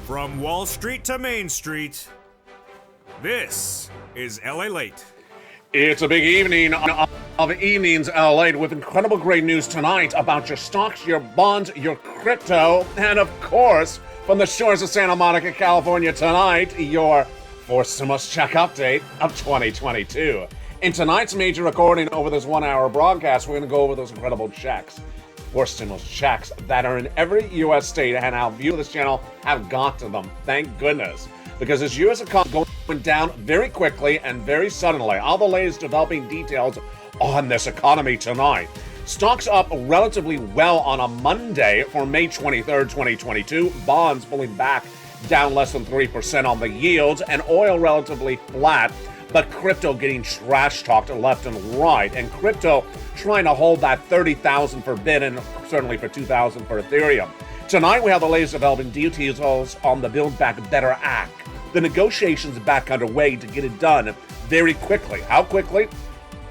From Wall Street to Main Street, this is LALATE. It's a big evening of evenings LA with incredible great news tonight about your stocks, your bonds, your crypto, and of course, from the shores of Santa Monica, California tonight, your fourth stimulus check update of 2022. In tonight's major recording over this 1 hour broadcast, we're going to go over those incredible checks. Four stimulus checks that are in every U.S. state, and our view of this channel have got to them. Thank goodness. Because this U.S. economy is going down very quickly and very suddenly. All the latest developing details on this economy tonight. Stocks up relatively well on a Monday for May 23rd, 2022. Bonds pulling back down less than 3% on the yields, and oil relatively flat. But crypto getting trash talked left and right, and crypto trying to hold that 30,000 for Bit and certainly for 2,000 for Ethereum. Tonight we have the latest developing details on the Build Back Better Act. The negotiations back underway to get it done very quickly. How quickly?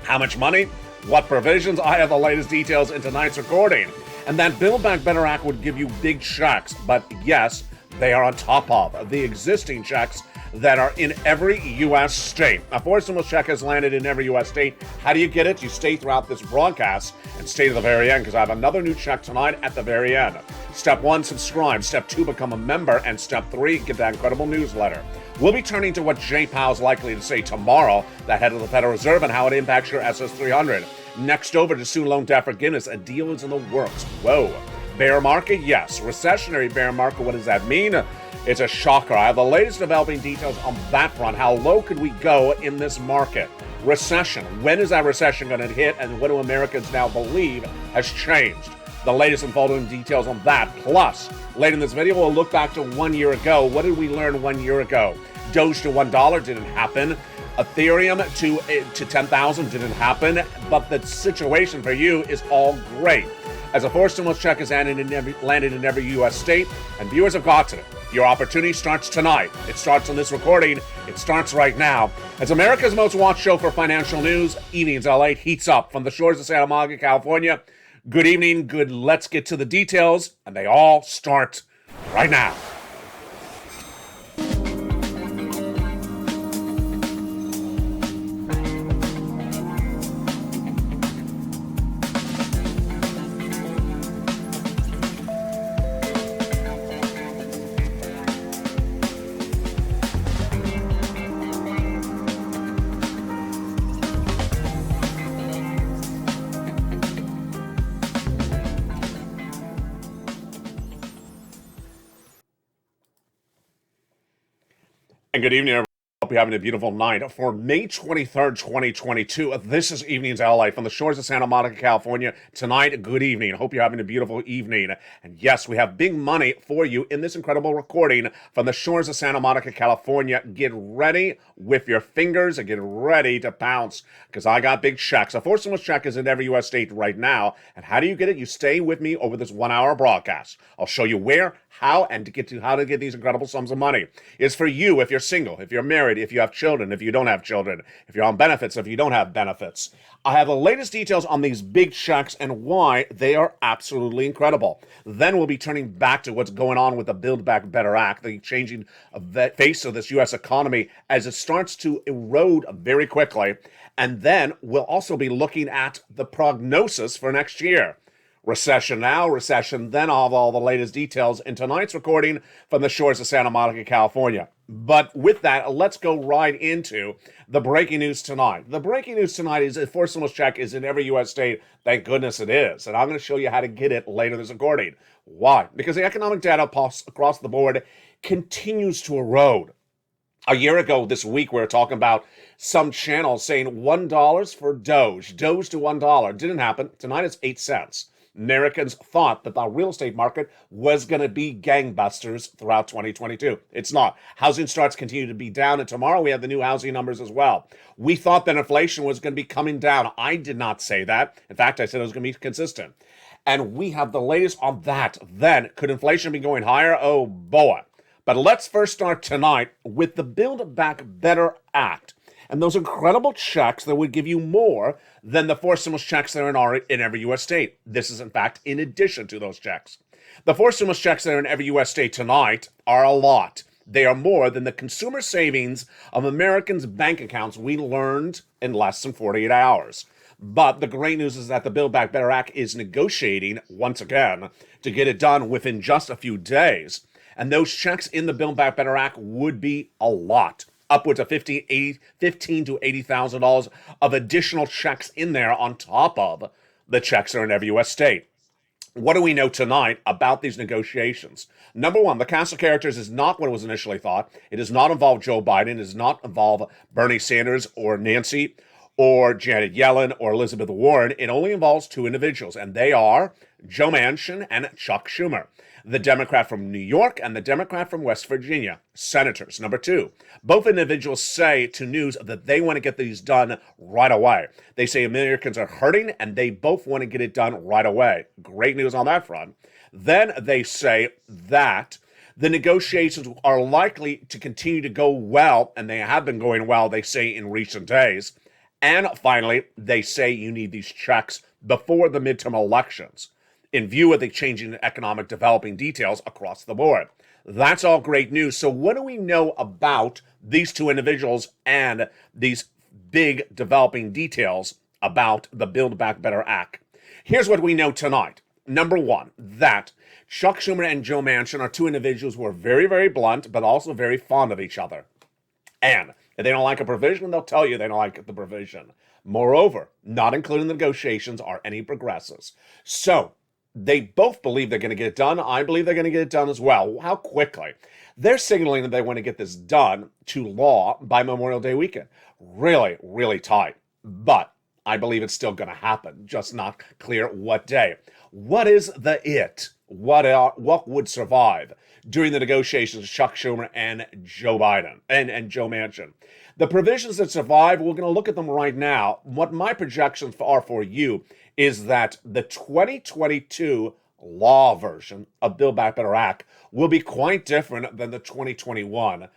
How much money? What provisions? I have the latest details in tonight's recording. And that Build Back Better Act would give you big checks, but yes, they are on top of the existing checks that are in every U.S. state. A fourth stimulus check has landed in every U.S. state. How do you get it? You stay throughout this broadcast and stay to the very end, because I have another new check tonight at the very end. Step 1, subscribe. Step 2, become a member. And Step 3, get that incredible newsletter. We'll be turning to what Jay Powell's likely to say tomorrow, the head of the Federal Reserve, and how it impacts your SS300. Next over to student loan debt forgiveness. A deal is in the works. Whoa. Bear market? Yes. Recessionary bear market, what does that mean? It's a shocker. I have the latest developing details on that front. How low could we go in this market? Recession. When is that recession going to hit, and what do Americans now believe has changed? The latest unfolding details on that. Plus, later in this video, we'll look back to 1 year ago. What did we learn 1 year ago? Doge to $1 didn't happen. Ethereum to 10,000 didn't happen. But the situation for you is all great, as a fourth stimulus check has landed in every U.S. state, and viewers have got to it. Your opportunity starts tonight. It starts on this recording. It starts right now. As America's most watched show for financial news, Evenings LA heats up from the shores of Santa Monica, California. Good evening. Let's get to the details, and they all start right now. And good evening, everyone. Hope you're having a beautiful night. For May 23rd, 2022, this is Evenings LA from the shores of Santa Monica, California. Tonight, good evening. Hope you're having a beautiful evening. And yes, we have big money for you in this incredible recording from the shores of Santa Monica, California. Get ready with your fingers and get ready to pounce, because I got big checks. A fourth stimulus check is in every U.S. state right now. And how do you get it? You stay with me over this 1 hour broadcast. I'll show you where, how, and how to get these incredible sums of money. It's for you if you're single, if you're married, if you have children, if you don't have children, if you're on benefits, if you don't have benefits. I have the latest details on these big checks and why they are absolutely incredible. Then we'll be turning back to what's going on with the Build Back Better Act, the changing of the face of this U.S. economy as it starts to erode very quickly. And then we'll also be looking at the prognosis for next year. Recession now, recession then. I'll have all the latest details in tonight's recording from the shores of Santa Monica, California. But with that, let's go right into the breaking news tonight. The breaking news tonight is a fourth stimulus check is in every U.S. state. Thank goodness it is. And I'm going to show you how to get it later in this recording. Why? Because the economic data across the board continues to erode. A year ago this week, we were talking about some channels saying $1 for Doge to $1. Didn't happen. Tonight it's 8 cents. Americans thought that the real estate market was going to be gangbusters throughout 2022. It's not. Housing starts continue to be down, and tomorrow we have the new housing numbers as well. We thought that inflation was going to be coming down. I did not say that. In fact, I said it was going to be consistent. And we have the latest on that. Then, could inflation be going higher? Oh, boy. But let's first start tonight with the Build Back Better Act. and those incredible checks that would give you more than the four stimulus checks that are in every U.S. state. This is, in fact, in addition to those checks. The four stimulus checks that are in every U.S. state tonight are a lot. They are more than the consumer savings of Americans' bank accounts we learned in less than 48 hours. But the great news is that the Build Back Better Act is negotiating, once again, to get it done within just a few days. And those checks in the Build Back Better Act would be a lot. Upwards of $15,000 to $80,000 of additional checks in there on top of the checks that are in every U.S. state. What do we know tonight about these negotiations? Number one, the cast of characters is not what was initially thought. It does not involve Joe Biden. It does not involve Bernie Sanders or Nancy or Janet Yellen or Elizabeth Warren. It only involves two individuals, and they are Joe Manchin and Chuck Schumer, the Democrat from New York and the Democrat from West Virginia, senators. Number two, both individuals say to news that they want to get these done right away. They say Americans are hurting and they both want to get it done right away. Great news on that front. Then they say that the negotiations are likely to continue to go well, and they have been going well, they say, in recent days. And finally, they say you need these checks before the midterm elections in view of the changing economic developing details across the board. That's all great news. So what do we know about these two individuals and these big developing details about the Build Back Better Act? Here's what we know tonight. Number one, that Chuck Schumer and Joe Manchin are two individuals who are very, very blunt, but also very fond of each other. And if they don't like a provision, they'll tell you they don't like the provision. Moreover, not including the negotiations are any progressives. So they both believe they're going to get it done. I believe they're going to get it done as well. How quickly? They're signaling that they want to get this done to law by Memorial Day weekend. Really, really tight. But I believe it's still going to happen, just not clear what day. What is the it? What would survive during the negotiations of Chuck Schumer and Joe Biden and Joe Manchin? The provisions that survive, we're going to look at them right now. What my projections are for you is that the 2022 law version of Build Back Better Act will be quite different than the 2021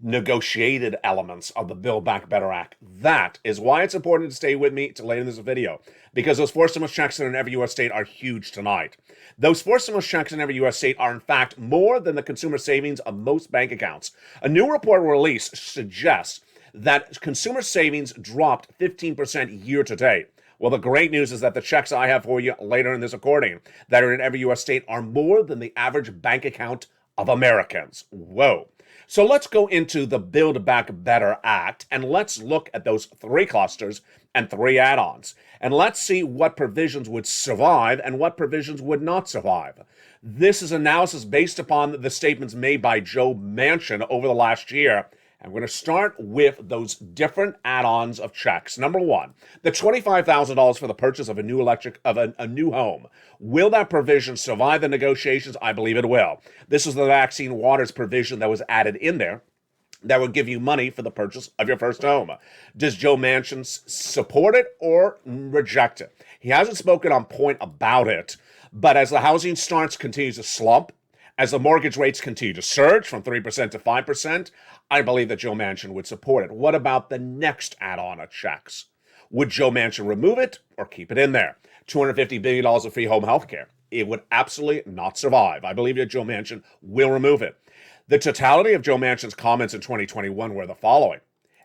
negotiated elements of the Build Back Better Act. That is why it's important to stay with me to later in this video, because those four stimulus checks in every U.S. state are huge tonight. Those four stimulus checks in every U.S. state are, in fact, more than the consumer savings of most bank accounts. A new report released suggests that consumer savings dropped 15% year to date. Well, the great news is that the checks I have for you later in this recording that are in every U.S. state are more than the average bank account of Americans. Whoa. So let's go into the Build Back Better Act, and let's look at those three clusters and three add-ons. And let's see what provisions would survive and what provisions would not survive. This is analysis based upon the statements made by Joe Manchin over the last year. And we're going to start with those different add-ons of checks. Number one, the $25,000 for the purchase of a new home. Will that provision survive the negotiations? I believe it will. This is the Maxine Waters provision that was added in there that would give you money for the purchase of your first home. Does Joe Manchin support it or reject it? He hasn't spoken on point about it, but as the housing starts continues to slump, as the mortgage rates continue to surge from 3% to 5%, I believe that Joe Manchin would support it. What about the next add-on of checks? Would Joe Manchin remove it or keep it in there? $250 billion of free home health care. It would absolutely not survive. I believe that Joe Manchin will remove it. The totality of Joe Manchin's comments in 2021 were the following.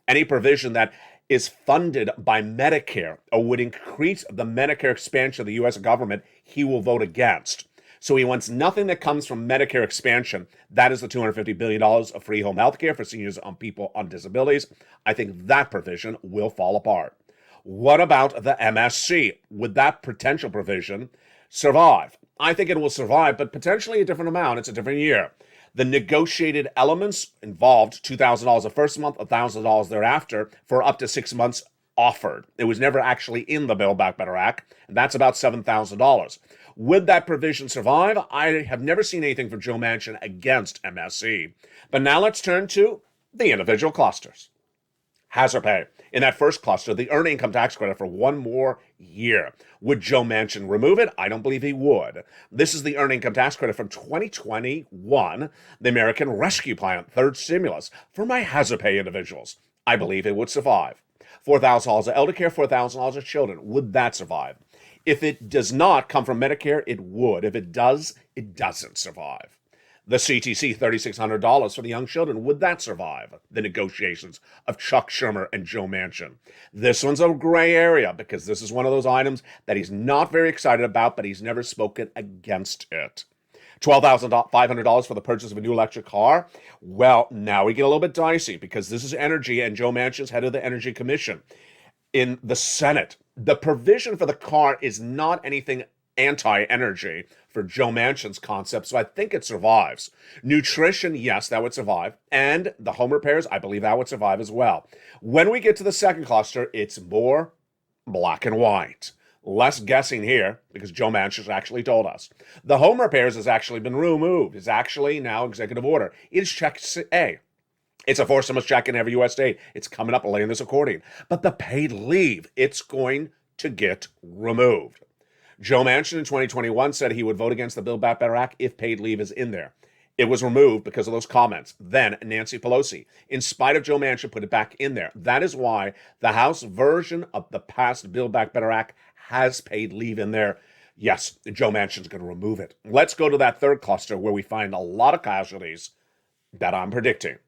Any provision that is funded by Medicare or would increase the Medicare expansion of the U.S. government, he will vote against. So he wants nothing that comes from Medicare expansion. That is the $250 billion of free home health care for seniors and people on disabilities. I think that provision will fall apart. What about the MSC? Would that potential provision survive? I think it will survive, but potentially a different amount. It's a different year. The negotiated elements involved $2,000 the first month, $1,000 thereafter for up to 6 months offered. It was never actually in the Build Back Better Act, and that's about $7,000. Would that provision survive? I have never seen anything from Joe Manchin against MSC. But now let's turn to the individual clusters. Hazard pay. In that first cluster, the earned income tax credit for 1 more year. Would Joe Manchin remove it? I don't believe he would. This is the earned income tax credit from 2021, the American Rescue Plan, third stimulus for my hazard pay individuals. I believe it would survive. $4,000 of elder care, $4,000 of children. Would that survive? If it does not come from Medicare, it would. If it does, it doesn't survive. The CTC, $3,600 for the young children. Would that survive the negotiations of Chuck Schumer and Joe Manchin? This one's a gray area because this is one of those items that he's not very excited about, but he's never spoken against it. $12,500 for the purchase of a new electric car. Well, now we get a little bit dicey because this is energy and Joe Manchin's head of the Energy Commission in the Senate. The provision for the car is not anything anti-energy for Joe Manchin's concept, so I think it survives. Nutrition, yes, that would survive. And the home repairs, I believe that would survive as well. When we get to the second cluster, it's more black and white. Less guessing here, because Joe Manchin actually told us. The home repairs has actually been removed. It's actually now executive order. It is check A. It's a forced stimulus check in every U.S. state. It's coming up later in this recording. But the paid leave, it's going to get removed. Joe Manchin in 2021 said he would vote against the Build Back Better Act if paid leave is in there. It was removed because of those comments. Then Nancy Pelosi, in spite of Joe Manchin, put it back in there. That is why the House version of the past Build Back Better Act has paid leave in there. Yes, Joe Manchin's going to remove it. Let's go to that third cluster where we find a lot of casualties that I'm predicting.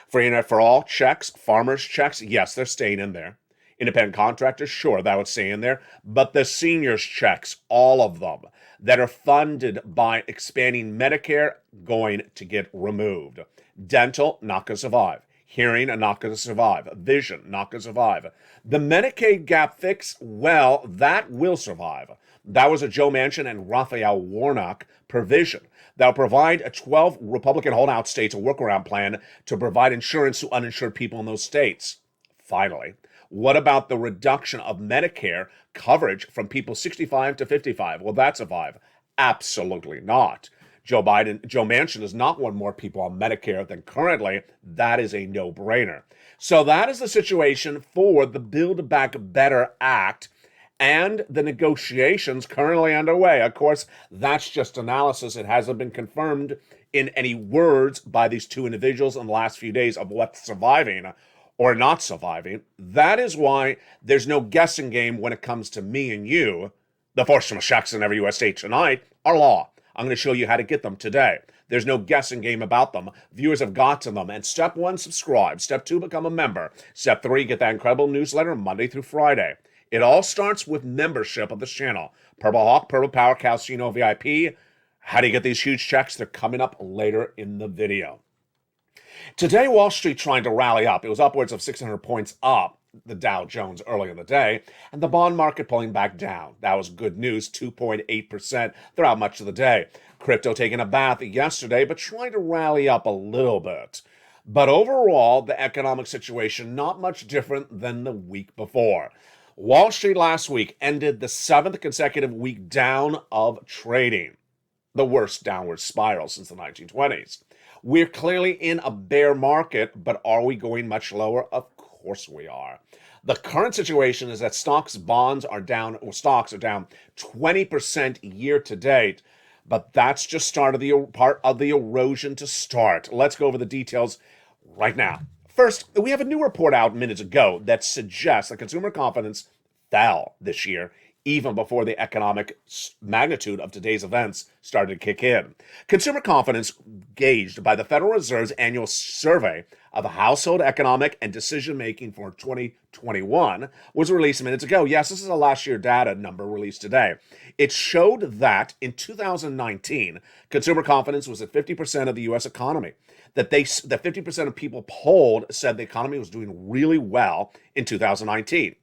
Free internet for all checks, farmers checks, yes, they're staying in there. Independent contractors, sure, that would stay in there. But the seniors checks, all of them that are funded by expanding Medicare, going to get removed. Dental, not going to survive. Hearing, not going to survive. Vision, not going to survive. The Medicaid gap fix, well, that will survive. That was a Joe Manchin and Raphael Warnock provision that will provide a 12 Republican holdout states a workaround plan to provide insurance to uninsured people in those states. Finally, what about the reduction of Medicare coverage from people 65 to 55? Will that survive? Absolutely not. Joe Manchin does not want more people on Medicare than currently. That is a no-brainer. So that is the situation for the Build Back Better Act and the negotiations currently underway. Of course, that's just analysis. It hasn't been confirmed in any words by these two individuals in the last few days of what's surviving or not surviving. That is why there's no guessing game when it comes to me and you. The forced stimulus checks in every U.S. state tonight are law. I'm going to show you how to get them today. There's no guessing game about them. Viewers have gotten them. And step 1, subscribe. Step 2, become a member. Step 3, get that incredible newsletter Monday through Friday. It all starts with membership of this channel. Purple Hawk, Purple Power, Calcino VIP. How do you get these huge checks? They're coming up later in the video. Today, Wall Street trying to rally up. It was upwards of 600 points up, the Dow Jones, earlier in the day, and the bond market pulling back down. That was good news, 2.8% throughout much of the day. Crypto taking a bath yesterday, but trying to rally up a little bit. But overall, the economic situation not much different than the week before. Wall Street last week ended the 7th consecutive week down of trading, the worst downward spiral since the 1920s. We're clearly in a bear market, but are we going much lower? Of course we are. The current situation is that stocks are down 20% year to date, but that's just part of the erosion to start. Let's go over the details right now. First, we have a new report out minutes ago that suggests that consumer confidence fell this year, even before the economic magnitude of today's events started to kick in. Consumer confidence, gauged by the Federal Reserve's annual survey of household economic and decision-making for 2021, was released minutes ago. Yes, this is a last year data number released today. It showed that in 2019, consumer confidence was at 50% of the U.S. economy. That 50% of people polled said the economy was doing really well in 2019.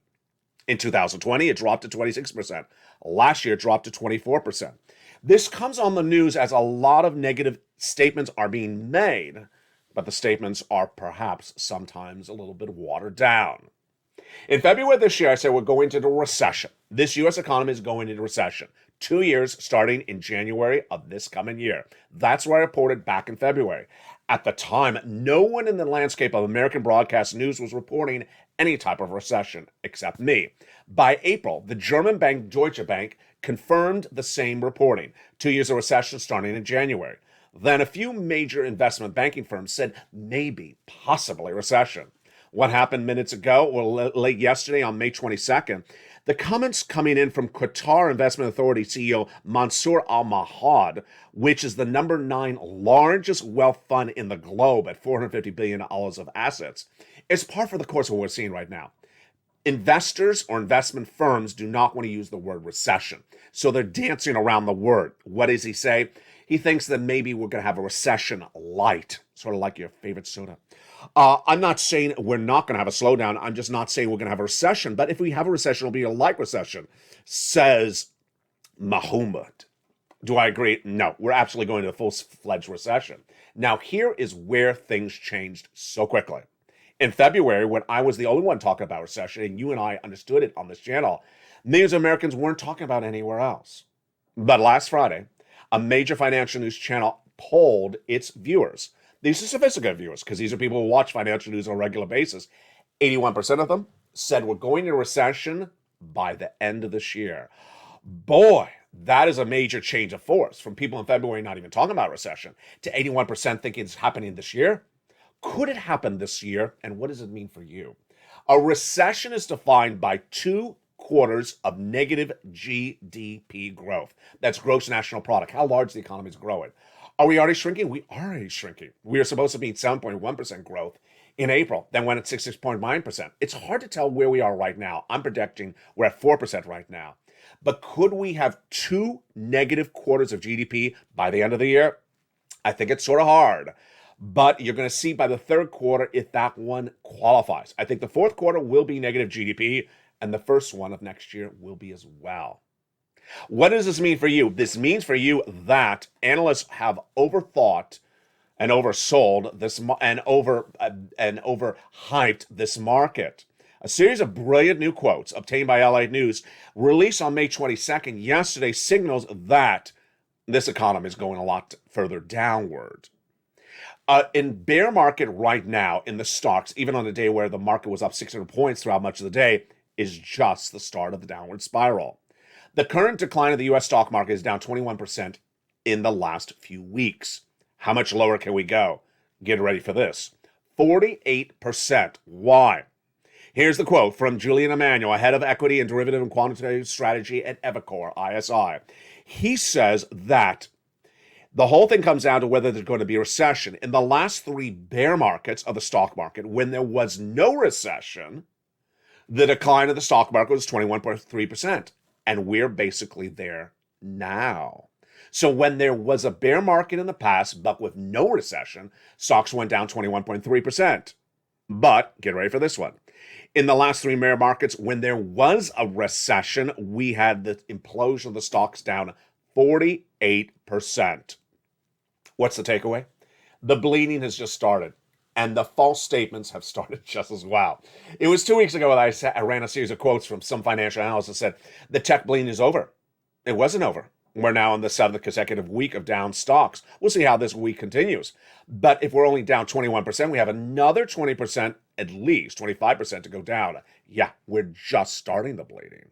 In 2020, it dropped to 26%. Last year, it dropped to 24%. This comes on the news as a lot of negative statements are being made, but the statements are perhaps sometimes a little bit watered down. In February this year, I said we're going into a recession. This U.S. economy is going into recession. 2 years starting in January of this coming year. That's what I reported back in February. At the time, no one in the landscape of American broadcast news was reporting any type of recession except me. By April, the German bank Deutsche Bank confirmed the same reporting. 2 years of recession starting in January. Then a few major investment banking firms said maybe, possibly recession. What happened minutes ago, or late yesterday on May 22nd? The comments coming in from Qatar Investment Authority CEO Mansour Al-Mahad, which is the number 9 largest wealth fund in the globe at $450 billion of assets, is par for the course of what we're seeing right now. Investors or investment firms do not want to use the word recession, so they're dancing around the word. What does he say? He thinks that maybe we're going to have a recession light, sort of like your favorite soda. I'm not saying we're not going to have a slowdown. I'm just not saying we're going to have a recession. But if we have a recession, it'll be a light recession, says Mahmoud. Do I agree? No, we're absolutely going to a full-fledged recession. Now, here is where things changed so quickly. In February, when I was the only one talking about recession, and you and I understood it on this channel, millions of Americans weren't talking about it anywhere else. But last Friday, a major financial news channel polled its viewers. These are sophisticated viewers, because these are people who watch financial news on a regular basis. 81% of them said we're going into recession by the end of this year. Boy, that is a major change of force from people in February not even talking about recession to 81% thinking it's happening this year. Could it happen this year? And what does it mean for you? A recession is defined by 2 quarters of negative GDP growth. That's gross national product, how large the economy is growing. Are we already shrinking? We are already shrinking. We are supposed to be 7.1% growth in April, then went at 6.9%. It's hard to tell where we are right now. I'm projecting we're at 4% right now. But could we have 2 negative quarters of GDP by the end of the year? I think it's sort of hard. But you're going to see by the third quarter if that one qualifies. I think the fourth quarter will be negative GDP, and the first one of next year will be as well. What does this mean for you? This means for you that analysts have overthought and oversold this and overhyped this market. A series of brilliant new quotes obtained by LA News, released on May 22nd, yesterday, signals that this economy is going a lot further downward. In bear market right now in the stocks, even on a day where the market was up 600 points throughout much of the day, is just the start of the downward spiral. The current decline of the U.S. stock market is down 21% in the last few weeks. How much lower can we go? Get ready for this. 48%. Why? Here's the quote from Julian Emanuel, head of equity and derivative and quantitative strategy at Evercore ISI. He says that the whole thing comes down to whether there's going to be a recession. In the last 3 bear markets of the stock market, when there was no recession, the decline of the stock market was 21.3%. And we're basically there now. So when there was a bear market in the past, but with no recession, stocks went down 21.3%. But get ready for this one. In the last 3 bear markets, when there was a recession, we had the implosion of the stocks down 48%. What's the takeaway? The bleeding has just started, and the false statements have started just as well. It was 2 weeks ago that I ran a series of quotes from some financial analysts that said the tech bleeding is over. It wasn't over. We're now in the 7th consecutive week of down stocks. We'll see how this week continues. But if we're only down 21%, we have another 20%, at least 25% to go down. Yeah, we're just starting the bleeding.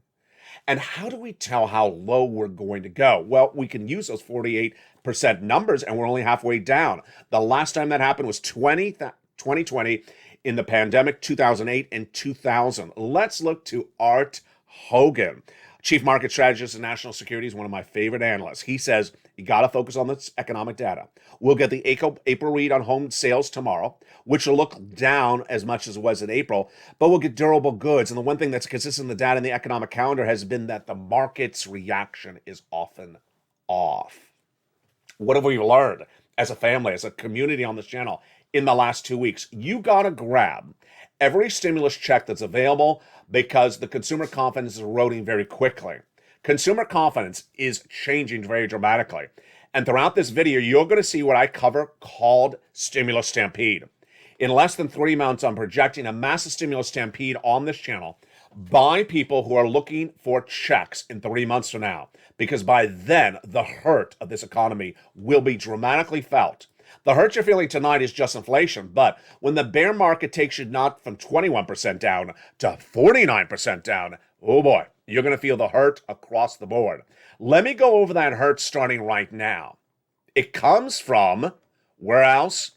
And how do we tell how low we're going to go? Well, we can use those 48% numbers, and we're only halfway down. The last time that happened was 2020 in the pandemic, 2008 and 2000. Let's look to Art Hogan, chief market strategist at National Securities, one of my favorite analysts. He says, you got to focus on this economic data. We'll get the April read on home sales tomorrow, which will look down as much as it was in April, but we'll get durable goods. And the one thing that's consistent in the data in the economic calendar has been that the market's reaction is often off. What have we learned as a family, as a community on this channel in the last 2 weeks? You got to grab every stimulus check that's available because the consumer confidence is eroding very quickly. Consumer confidence is changing very dramatically. And throughout this video, you're going to see what I cover called stimulus stampede. In less than 3 months, I'm projecting a massive stimulus stampede on this channel by people who are looking for checks in 3 months from now. Because by then, the hurt of this economy will be dramatically felt. The hurt you're feeling tonight is just inflation, but when the bear market takes you not from 21% down to 49% down, oh boy, you're going to feel the hurt across the board. Let me go over that hurt starting right now. It comes from, where else?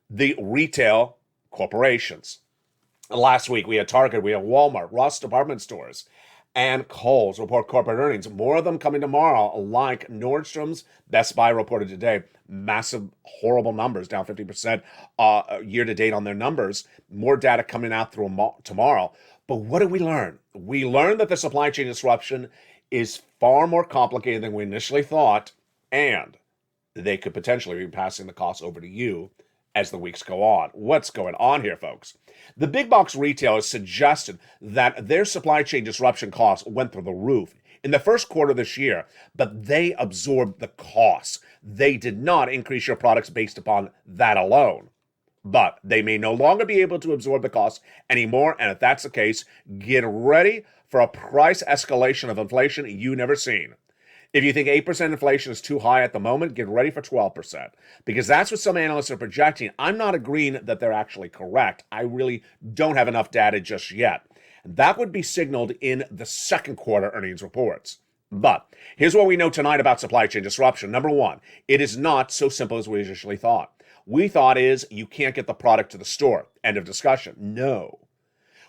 The retail corporations. Last week, we had Target, we had Walmart, Ross Department Stores, and Kohl's report corporate earnings. More of them coming tomorrow, like Nordstrom's. Best Buy reported today. Massive, horrible numbers, down 50% year to date on their numbers. More data coming out through tomorrow. But what did we learn? We learned that the supply chain disruption is far more complicated than we initially thought, and they could potentially be passing the costs over to you as the weeks go on. What's going on here, folks? The big box retailers suggested that their supply chain disruption costs went through the roof in the first quarter of this year, but they absorbed the costs. They did not increase your products based upon that alone. But they may no longer be able to absorb the costs anymore, and if that's the case, get ready for a price escalation of inflation you never seen. If you think 8% inflation is too high at the moment, get ready for 12%, because that's what some analysts are projecting. I'm not agreeing that they're actually correct. I really don't have enough data just yet. That would be signaled in the second quarter earnings reports. But here's what we know tonight about supply chain disruption. Number one, it is not so simple as we initially thought. We thought is you can't get the product to the store. End of discussion. No.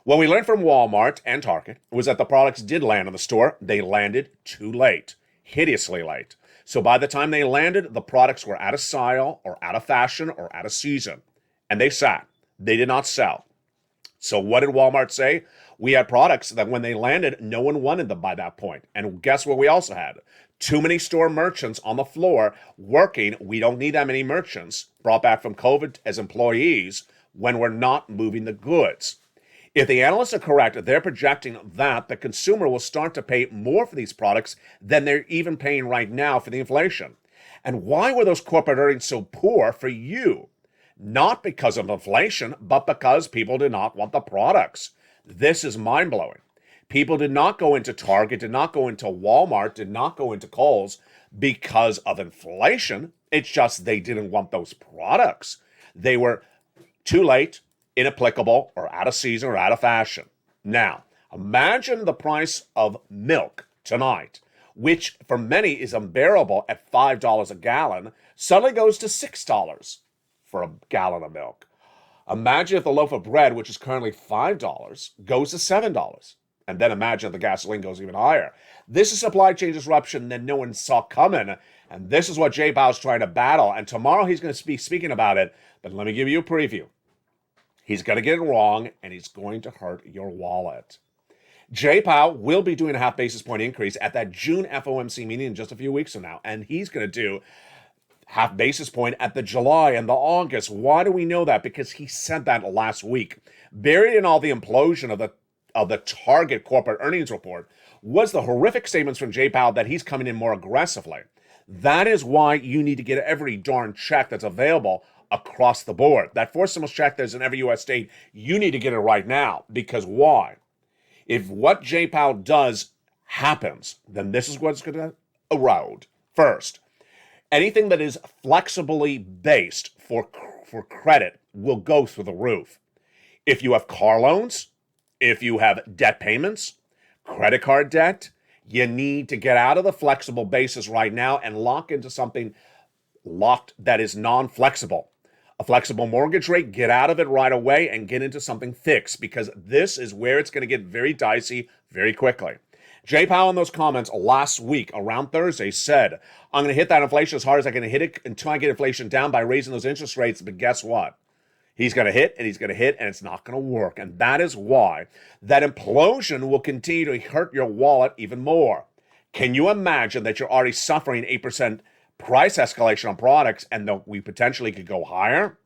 What we learned from Walmart and Target was that the products did land in the store. They landed too late. Hideously late. So by the time they landed, the products were out of style or out of fashion or out of season. And they sat. They did not sell. So what did Walmart say? We had products that when they landed, no one wanted them by that point. And guess what we also had? Too many store merchants on the floor working. We don't need that many merchants brought back from COVID as employees when we're not moving the goods. If the analysts are correct, they're projecting that the consumer will start to pay more for these products than they're even paying right now for the inflation. And why were those corporate earnings so poor for you? Not because of inflation, but because people did not want the products. This is mind-blowing. People did not go into Target, did not go into Walmart, did not go into Kohl's because of inflation. It's just they didn't want those products. They were too late, inapplicable, or out of season, or out of fashion. Now, imagine the price of milk tonight, which for many is unbearable at $5 a gallon, suddenly goes to $6 for a gallon of milk. Imagine if the loaf of bread, which is currently $5, goes to $7. And then imagine if the gasoline goes even higher. This is supply chain disruption that no one saw coming, and this is what Jay Powell's trying to battle. And tomorrow he's going to be speaking about it, but let me give you a preview. He's going to get it wrong, and he's going to hurt your wallet. Jay Powell will be doing a half basis point increase at that June FOMC meeting in just a few weeks from now, and he's going to do half basis point at the July and the August. Why do we know that? Because he said that last week. Buried in all the implosion of the Target corporate earnings report was the horrific statements from Jay Powell that he's coming in more aggressively. That is why you need to get every darn check that's available across the board. That fourth stimulus check that's in every U.S. state, you need to get it right now. Because why? If what Jay Powell does happens, then this is what's going to erode. First, anything that is flexibly based for credit will go through the roof. If you have car loans, if you have debt payments, credit card debt, you need to get out of the flexible basis right now and lock into something locked that is non-flexible. A flexible mortgage rate, get out of it right away and get into something fixed, because this is where it's going to get very dicey very quickly. Jay Powell in those comments last week around Thursday said, I'm going to hit that inflation as hard as I can hit it until I get inflation down by raising those interest rates. But guess what? He's going to hit and he's going to hit, and it's not going to work. And that is why that implosion will continue to hurt your wallet even more. Can you imagine that you're already suffering 8% price escalation on products and that we potentially could go higher?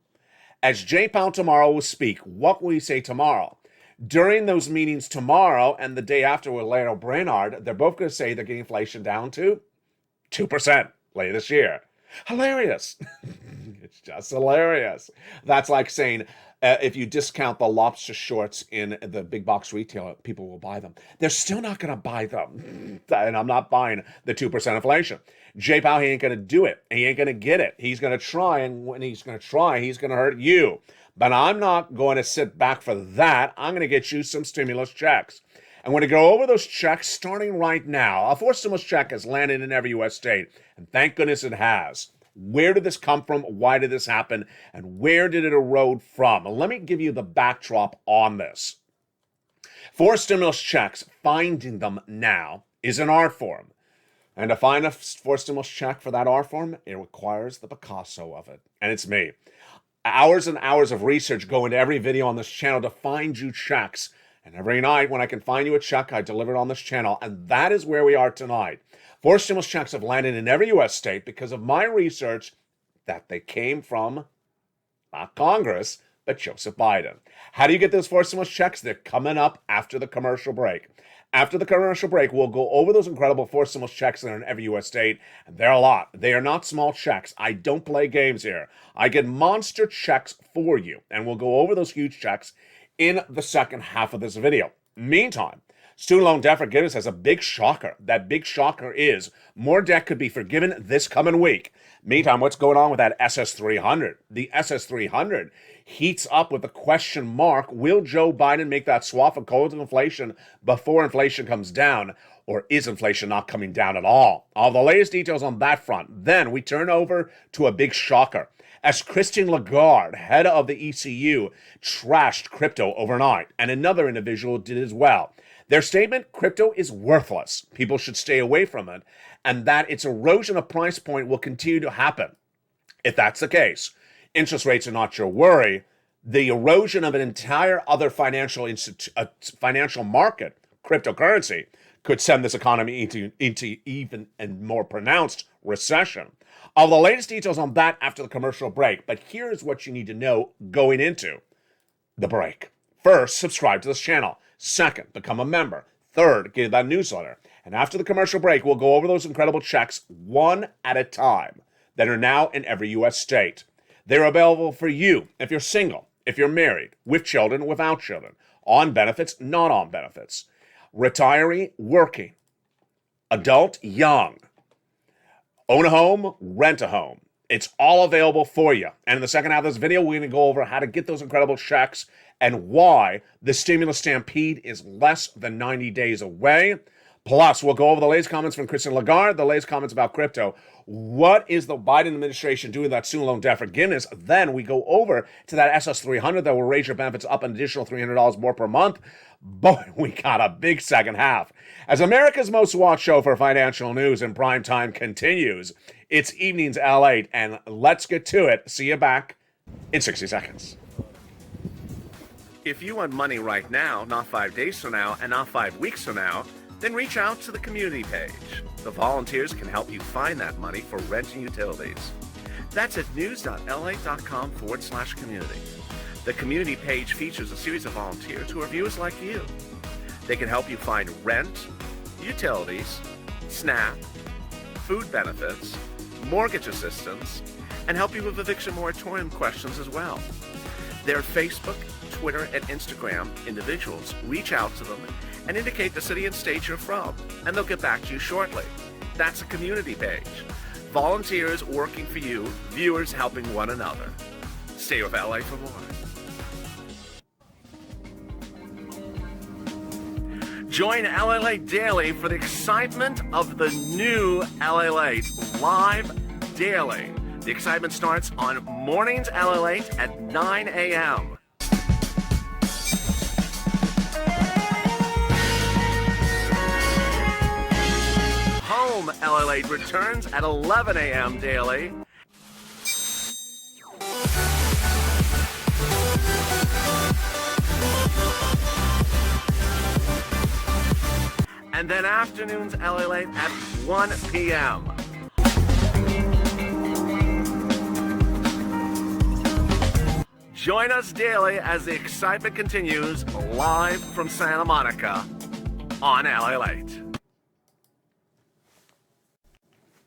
As Jay Powell tomorrow will speak, what will he say tomorrow? During those meetings tomorrow and the day after with Larry Brainard, they're both going to say they're getting inflation down to 2% later this year. Hilarious. It's just hilarious. That's like saying if you discount the lobster shorts in the big box retailer, people will buy them. They're still not going to buy them. And I'm not buying the 2% inflation. Jay Powell, he ain't going to do it. He ain't going to get it. He's going to try, and when he's going to try, he's going to hurt you. But I'm not going to sit back for that. I'm going to get you some stimulus checks. I'm going to go over those checks starting right now. A fourth stimulus check has landed in every U.S. state, and thank goodness it has. Where did this come from? Why did this happen? And where did it erode from? Let me give you the backdrop on this. For stimulus checks, finding them now is an art form. And to find a forced stimulus check for that art form, it requires the Picasso of it. And it's me. Hours and hours of research go into every video on this channel to find you checks. And every night when I can find you a check, I deliver it on this channel. And that is where we are tonight. Forced stimulus checks have landed in every U.S. state because of my research that they came from, not Congress, but Joseph Biden. How do you get those forced stimulus checks? They're coming up after the commercial break. After the commercial break, we'll go over those incredible forced stimulus checks that are in every U.S. state. And they're a lot. They are not small checks. I don't play games here. I get monster checks for you. And we'll go over those huge checks in the second half of this video. Meantime, student loan debt forgiveness has a big shocker. That big shocker is more debt could be forgiven this coming week. Meantime, what's going on with that SS300? The SS300 heats up with the question mark, will Joe Biden make that swap of coal to inflation before inflation comes down? Or is inflation not coming down at all? All the latest details on that front. Then we turn over to a big shocker. As Christine Lagarde, head of the ECU, trashed crypto overnight, and another individual did as well. Their statement, crypto is worthless. People should stay away from it, and that its erosion of price point will continue to happen. If that's the case, interest rates are not your worry. The erosion of an entire other financial market, cryptocurrency, could send this economy into even a more pronounced recession. All the latest details on that after the commercial break, but here's what you need to know going into the break. First, subscribe to this channel. Second, become a member. Third, get that newsletter. And after the commercial break, we'll go over those incredible checks one at a time that are now in every U.S. state. They're available for you if you're single, if you're married, with children, without children, on benefits, not on benefits, retiree, working, adult, young, own a home, rent a home. It's all available for you. And in the second half of this video, we're going to go over how to get those incredible checks and why the stimulus stampede is less than 90 days away. Plus, we'll go over the latest comments from Christine Lagarde, the latest comments about crypto. What is the Biden administration doing that student loan debt forgiveness? Then we go over to that SS300 that will raise your benefits up an additional $300 more per month. Boy, we got a big second half. As America's most watched show for financial news in prime time continues, it's Evenings LATE, and let's get to it. See you back in 60 seconds. If you want money right now, not 5 days from now, and not 5 weeks from now, then reach out to the community page. The volunteers can help you find that money for rent and utilities. That's at news.la.com/community. The community page features a series of volunteers who are viewers like you. They can help you find rent, utilities, SNAP, food benefits, mortgage assistance, and help you with eviction moratorium questions as well. Their Facebook, Twitter, and Instagram individuals reach out to them and indicate the city and state you're from, and they'll get back to you shortly. That's a community page. Volunteers working for you, viewers helping one another. Stay with LA for more. Join LALATE Daily for the excitement of the new LALATE live daily. The excitement starts on mornings LALATE at 9 a.m. Home LALATE returns at 11 a.m. daily. And then afternoons LALATE at 1 p.m. Join us daily as the excitement continues live from Santa Monica on LALATE.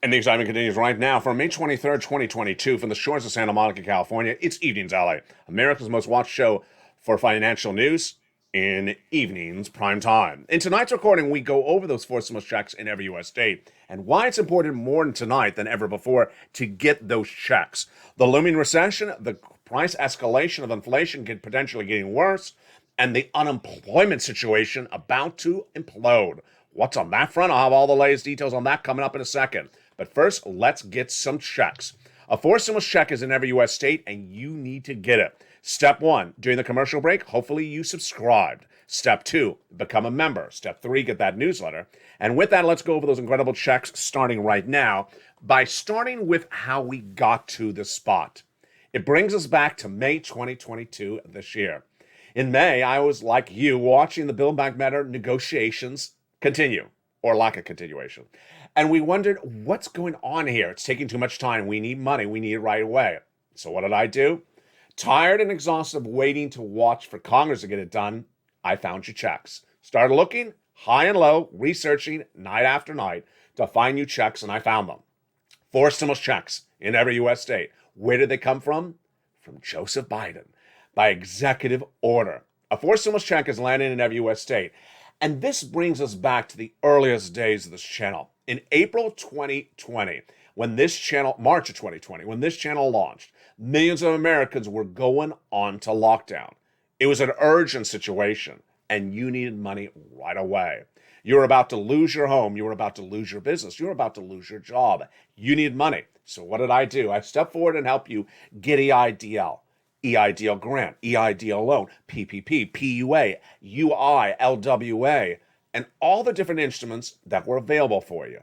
And the excitement continues right now. For May 23rd, 2022, from the shores of Santa Monica, California, it's Evenings LA, America's most watched show for financial news in evenings prime time. In tonight's recording, we go over those forced stimulus checks in every U.S. state and why it's important more tonight than ever before to get those checks. The looming recession, the price escalation of inflation potentially getting worse, and the unemployment situation about to implode. What's on that front? I'll have all the latest details on that coming up in a second. But first, let's get some checks. A forced stimulus check is in every U.S. state, and you need to get it. Step 1, during the commercial break, hopefully you subscribed. Step 2, become a member. Step 3, get that newsletter. And with that, let's go over those incredible checks starting right now by starting with how we got to this spot. It brings us back to May 2022 this year. In May, I was like you, watching the Build Back Better negotiations continue, or lack of continuation. And we wondered, what's going on here? It's taking too much time. We need money. We need it right away. So what did I do? Tired and exhausted of waiting to watch for Congress to get it done, I found your checks. Started looking high and low, researching night after night to find you checks, and I found them. 4 stimulus checks in every U.S. state. Where did they come from? From Joseph Biden, by executive order. A 4 stimulus check is landed in every U.S. state. And this brings us back to the earliest days of this channel. In April 2020, March of 2020, when this channel launched, millions of Americans were going on to lockdown. It was an urgent situation, and you needed money right away. You were about to lose your home. You were about to lose your business. You were about to lose your job. You need money. So what did I do? I stepped forward and helped you get EIDL. EIDL grant, EIDL loan, PPP, PUA, UI, LWA, and all the different instruments that were available for you.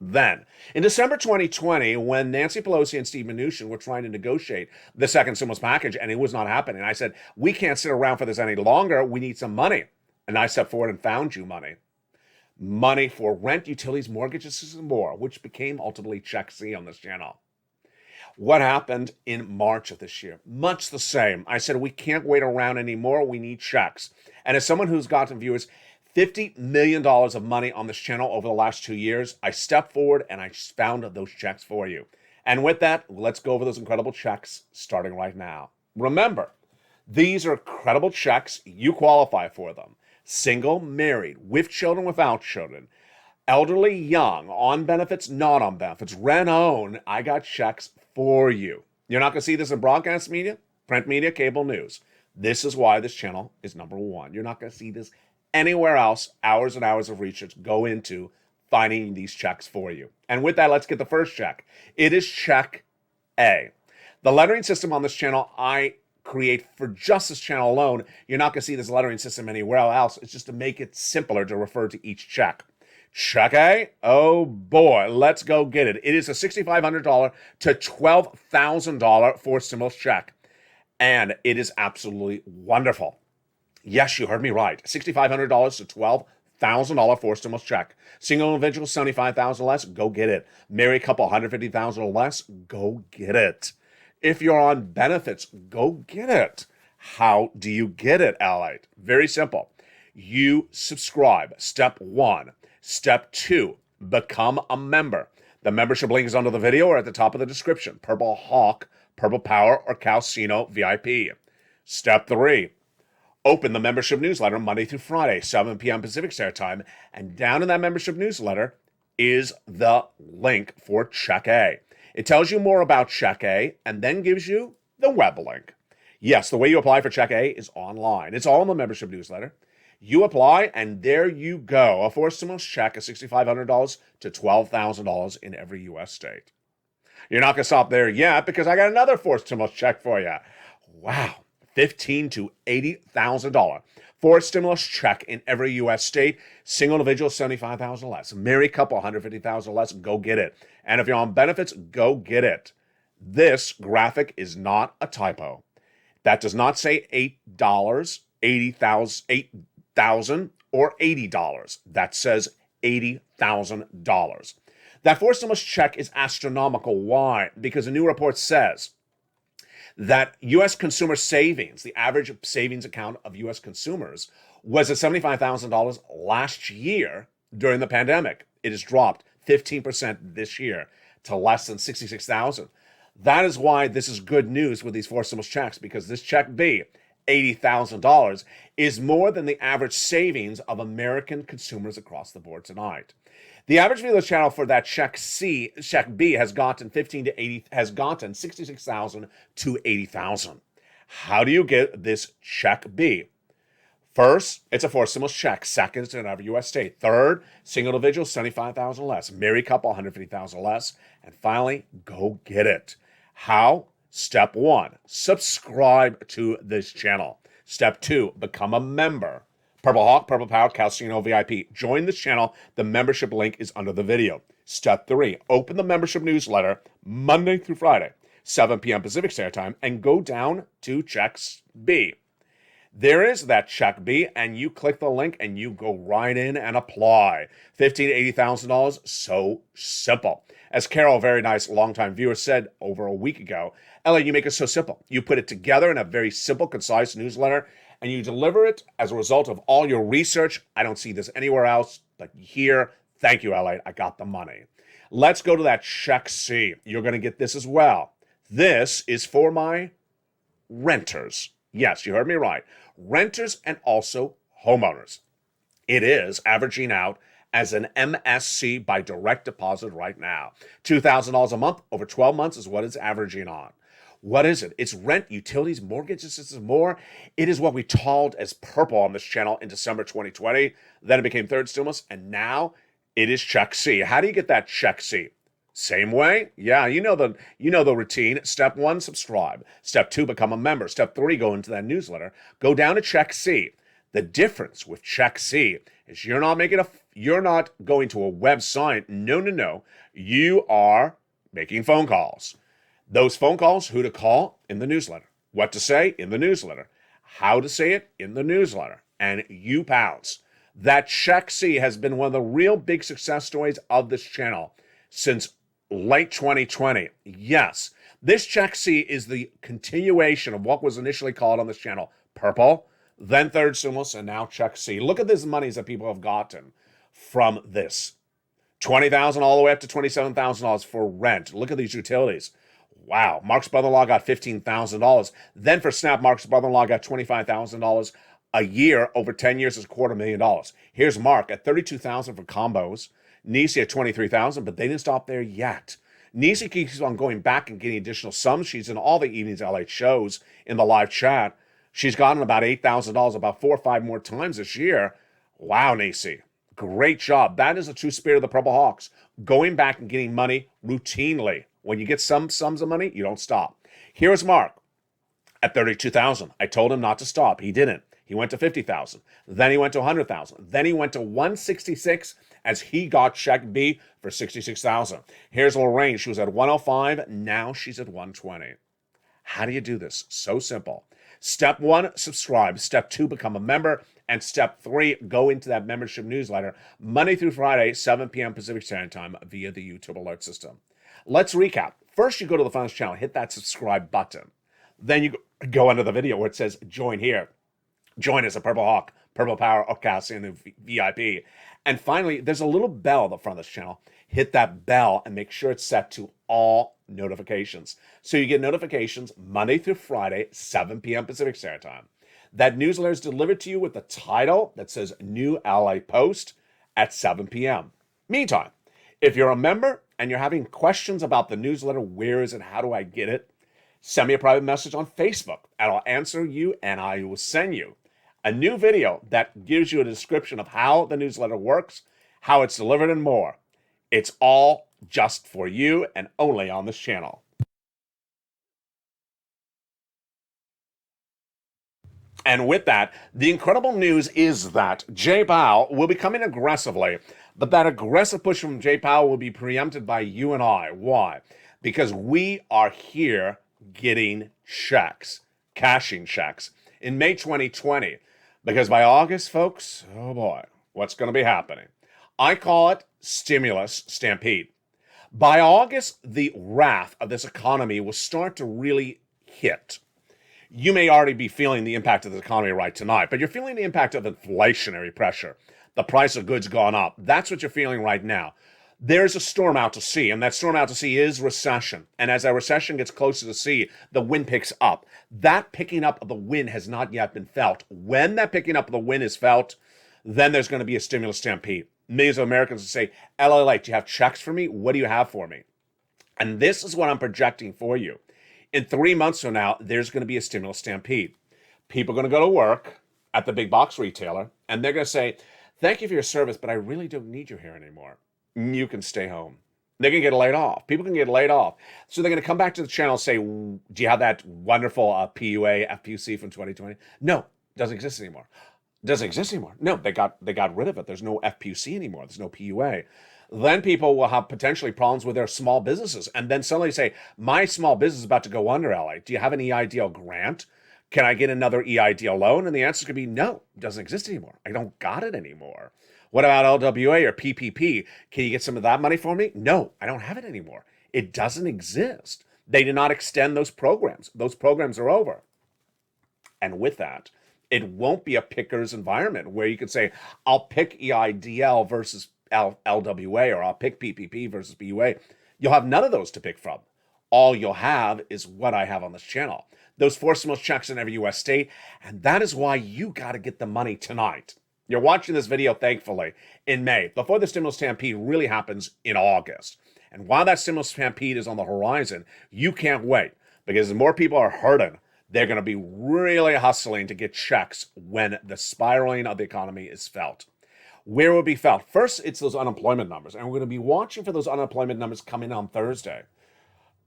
Then, in December 2020, when Nancy Pelosi and Steve Mnuchin were trying to negotiate the second stimulus package, and it was not happening, I said, we can't sit around for this any longer. We need some money. And I stepped forward and found you money. Money for rent, utilities, mortgages, and more, which became ultimately Check C on this channel. What happened in March of this year? Much the same. I said, we can't wait around anymore. We need checks. And as someone who's gotten viewers $50 million of money on this channel over the last 2 years, I stepped forward and I found those checks for you. And with that, let's go over those incredible checks starting right now. Remember, these are credible checks. You qualify for them. Single, married, with children, without children, elderly, young, on benefits, not on benefits, rent, own. I got checks for you. You're not going to see this in broadcast media, print media, cable news. This is why this channel is number 1. You're not going to see this anywhere else. Hours and hours of research go into finding these checks for you. And with that, let's get the first check. It is Check A. The lettering system on this channel I create for just this channel alone. You're not going to see this lettering system anywhere else. It's just to make it simpler to refer to each check. Check A, oh boy, let's go get it. It is a $6,500 to $12,000 for stimulus check. And it is absolutely wonderful. Yes, you heard me right. $6,500 to $12,000 for stimulus check. Single individual, $75,000 or less, go get it. Married couple, $150,000 or less, go get it. If you're on benefits, go get it. How do you get it, LALATE? Very simple. You subscribe. Step 1. Step 2, become a member. The membership link is under the video or at the top of the description. Purple Hawk, Purple Power, or Calcino VIP. Step 3, open the membership newsletter Monday through Friday, 7 p.m. Pacific Standard Time. And down in that membership newsletter is the link for Check A. It tells you more about Check A and then gives you the web link. Yes, the way you apply for Check A is online. It's all in the membership newsletter. You apply, and there you go. A forced stimulus check of $6,500 to $12,000 in every U.S. state. You're not going to stop there yet because I got another forced stimulus check for you. Wow, $15,000 to $80,000. Forced stimulus check in every U.S. state. Single individual, $75,000 less. Married couple, $150,000 less. Go get it. And if you're on benefits, go get it. This graphic is not a typo. That does not say $8, $8,000 or $80. That says $80,000. That forced stimulus check is astronomical. Why? Because a new report says that U.S. consumer savings, the average savings account of U.S. consumers, was at $75,000 last year during the pandemic. It has dropped 15% this year to less than $66,000. That is why this is good news with these forced stimulus checks, because this check B, $80,000, is more than the average savings of American consumers across the board tonight. The average view of the channel for that check B has gotten $66,000 to $80,000. How do you get this check B? First, it's a forced stimulus check. Second, it's in every U.S. state. Third, single individual, $75,000 less. Married couple, $150,000 less. And finally, go get it. How? Step 1, subscribe to this channel. Step 2, become a member. Purple Hawk, Purple Power, Calcino VIP. Join this channel. The membership link is under the video. Step 3, open the membership newsletter Monday through Friday, 7 p.m. Pacific Standard Time, and go down to Check B. There is that Check B, and you click the link and you go right in and apply. $15,000 to $80,000, so simple. As Carol, a very nice longtime viewer, said over a week ago, LA, you make it so simple. You put it together in a very simple, concise newsletter, and you deliver it as a result of all your research. I don't see this anywhere else, but here, thank you, LA, I got the money. Let's go to that Check C. You're going to get this as well. This is for my renters. Yes, you heard me right. Renters and also homeowners. It is averaging out as an MSC by direct deposit right now. $2,000 a month over 12 months is what it's averaging on. What is it? It's rent, utilities, mortgages, this is more. It is what we called as purple on this channel in December 2020. Then it became third stimulus, and now it is Check C. How do you get that Check C? Same way? Yeah, you know the routine. Step 1, subscribe. Step 2, become a member. Step 3, go into that newsletter. Go down to Check C. The difference with Check C is you're not going to a website. No. You are making phone calls. Those phone calls, who to call? In the newsletter. What to say? In the newsletter. How to say it? In the newsletter. And you pounce. That Check C has been one of the real big success stories of this channel since late 2020. Yes, this Check C is the continuation of what was initially called on this channel Purple, then Third Stimulus, and now Check C. Look at these monies that people have gotten from this. $20,000 all the way up to $27,000 for rent. Look at these utilities. Wow, Mark's brother-in-law got $15,000. Then for SNAP, Mark's brother-in-law got $25,000 a year. Over 10 years is $250,000. Here's Mark at $32,000 for combos. Nisi at $23,000, but they didn't stop there yet. Nisi keeps on going back and getting additional sums. She's in all the Evenings LA shows in the live chat. She's gotten about $8,000 about 4 or 5 more times this year. Wow, Nisi. Great job. That is the true spirit of the Purple Hawks. Going back and getting money routinely. When you get some sums of money, you don't stop. Here's Mark at $32,000. I told him not to stop. He didn't. He went to $50,000. Then he went to $100,000. Then he went to $166,000 as he got Check B for $66,000. Here's Lorraine. She was at $105,000. Now she's at $120,000. How do you do this? So simple. Step 1, subscribe. Step 2, become a member. And step 3, go into that membership newsletter Monday through Friday, 7 p.m. Pacific Standard Time via the YouTube alert system. Let's recap. First, you go to the Finance channel, hit that subscribe button. Then you go under the video where it says join here. Join as a Purple Hawk, Purple Power, or Calcino VIP. And finally, there's a little bell at the front of this channel. Hit that bell and make sure it's set to all notifications. So you get notifications Monday through Friday, 7 p.m. Pacific Standard Time. That newsletter is delivered to you with the title that says New LA Post at 7 p.m. Meantime, if you're a member and you're having questions about the newsletter, where is it, how do I get it, send me a private message on Facebook and I'll answer you and I will send you a new video that gives you a description of how the newsletter works, how it's delivered, and more. It's all just for you and only on this channel. And with that, the incredible news is that Jay Powell will be coming aggressively, but that aggressive push from Jay Powell will be preempted by you and I. Why? Because we are here getting checks, cashing checks in May 2020. Because by August, folks, oh boy, what's going to be happening? I call it stimulus stampede. By August, the wrath of this economy will start to really hit. You may already be feeling the impact of the economy right tonight, but you're feeling the impact of inflationary pressure. The price of goods gone up. That's what you're feeling right now. There's a storm out to sea, and that storm out to sea is recession. And as that recession gets closer to sea, the wind picks up. That picking up of the wind has not yet been felt. When that picking up of the wind is felt, then there's going to be a stimulus stampede. Millions of Americans will say, LALATE, do you have checks for me? What do you have for me? And this is what I'm projecting for you. In 3 months from now, there's going to be a stimulus stampede. People are going to go to work at the big box retailer, and they're going to say, thank you for your service, but I really don't need you here anymore. You can stay home. They can get laid off. People can get laid off. So they're going to come back to the channel and say, do you have that wonderful PUA, FPC from 2020? No, doesn't exist anymore. Doesn't exist anymore. No, they got rid of it. There's no FPC anymore. There's no PUA. Then people will have potentially problems with their small businesses. And then suddenly say, my small business is about to go under, LA. Do you have an EIDL grant? Can I get another EIDL loan? And the answer could be no, it doesn't exist anymore. I don't got it anymore. What about LWA or PPP? Can you get some of that money for me? No, I don't have it anymore. It doesn't exist. They did not extend those programs. Those programs are over. And with that, it won't be a picker's environment where you could say, I'll pick EIDL versus LWA, or I'll pick PPP versus PUA. You'll have none of those to pick from. All you'll have is what I have on this channel. Those 4 stimulus checks in every U.S. state. And that is why you got to get the money tonight. You're watching this video, thankfully, in May, before the stimulus stampede really happens in August. And while that stimulus stampede is on the horizon, you can't wait, because as more people are hurting, they're going to be really hustling to get checks when the spiraling of the economy is felt. Where will it be felt? First, it's those unemployment numbers, and we're going to be watching for those unemployment numbers coming on Thursday.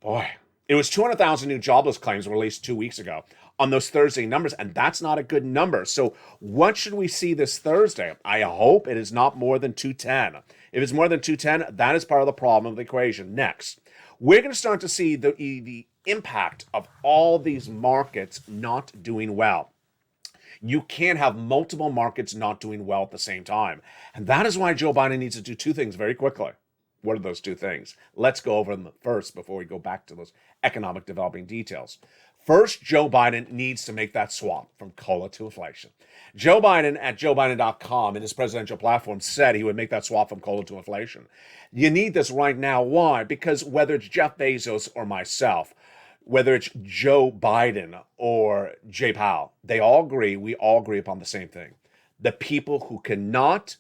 Boy, it was 200,000 new jobless claims released 2 weeks ago on those Thursday numbers, and that's not a good number. So what should we see this Thursday? I hope it is not more than 210. If it's more than 210, that is part of the problem of the equation. Next, we're going to start to see the impact of all these markets not doing well. You can't have multiple markets not doing well at the same time. And that is why Joe Biden needs to do 2 things very quickly. What are those 2 things? Let's go over them first before we go back to those economic developing details. First, Joe Biden needs to make that swap from COLA to inflation. Joe Biden at joebiden.com in his presidential platform said he would make that swap from COLA to inflation. You need this right now. Why? Because whether it's Jeff Bezos or myself, whether it's Joe Biden or Jay Powell, we all agree upon the same thing. The people who cannot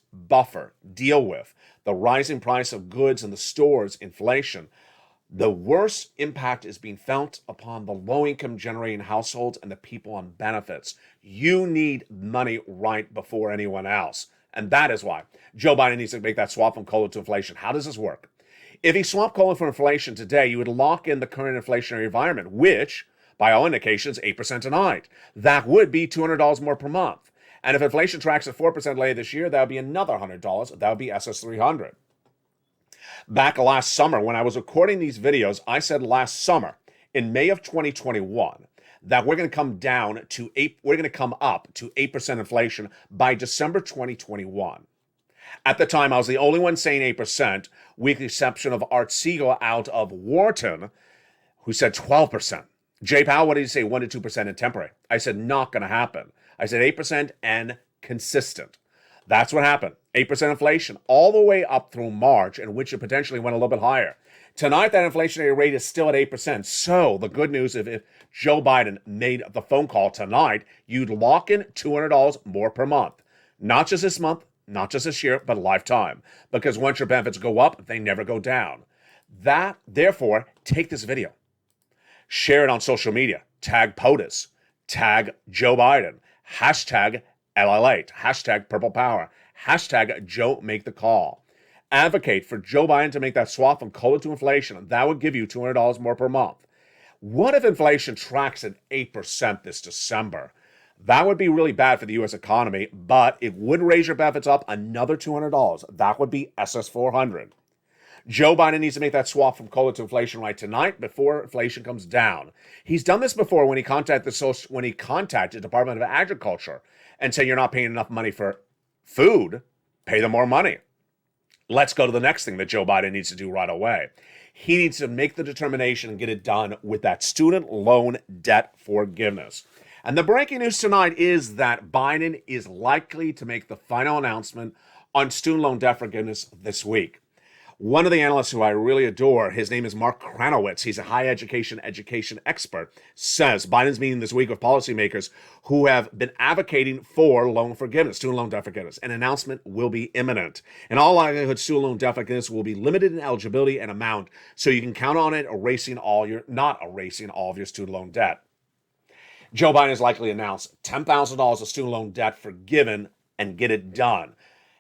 deal with the rising price of goods in the stores, inflation, the worst impact is being felt upon the low-income generating households and the people on benefits. You need money right before anyone else. And that is why Joe Biden needs to make that swap from COLA to inflation. How does this work? If he swapped COLA for inflation today, you would lock in the current inflationary environment, which, by all indications, 8% tonight. That would be $200 more per month. And if inflation tracks at 4% later this year, that would be another $100. That would be SS300. Back last summer, when I was recording these videos, I said last summer, in May of 2021, that we're going to come up to 8% inflation by December 2021. At the time, I was the only one saying 8%, with the exception of Art Siegel out of Wharton, who said 12%. Jay Powell, what did he say? 1 to 2% and temporary. I said, not going to happen. I said 8% and consistent. That's what happened. 8% inflation all the way up through March, in which it potentially went a little bit higher. Tonight, that inflationary rate is still at 8%. So the good news, if Joe Biden made the phone call tonight, you'd lock in $200 more per month. Not just this month, not just this year, but lifetime. Because once your benefits go up, they never go down. Therefore, take this video. Share it on social media. Tag POTUS. Tag Joe Biden. Hashtag LALATE. Hashtag Purple Power. Hashtag Joe Make the Call. Advocate for Joe Biden to make that swap from COLA to inflation. That would give you $200 more per month. What if inflation tracks at 8% this December? That would be really bad for the U.S. economy, but it would raise your benefits up another $200. That would be SS400. Joe Biden needs to make that swap from COLA to inflation right tonight before inflation comes down. He's done this before when he contacted the Department of Agriculture and said, you're not paying enough money for food, pay them more money. Let's go to the next thing that Joe Biden needs to do right away. He needs to make the determination and get it done with that student loan debt forgiveness. And the breaking news tonight is that Biden is likely to make the final announcement on student loan debt forgiveness this week. One of the analysts who I really adore, his name is Mark Kranowitz, he's a higher education expert, says Biden's meeting this week with policymakers who have been advocating for loan forgiveness, student loan debt forgiveness. An announcement will be imminent. In all likelihood, student loan debt forgiveness will be limited in eligibility and amount, so you can count on it not erasing all of your student loan debt. Joe Biden has likely announced $10,000 of student loan debt forgiven and get it done.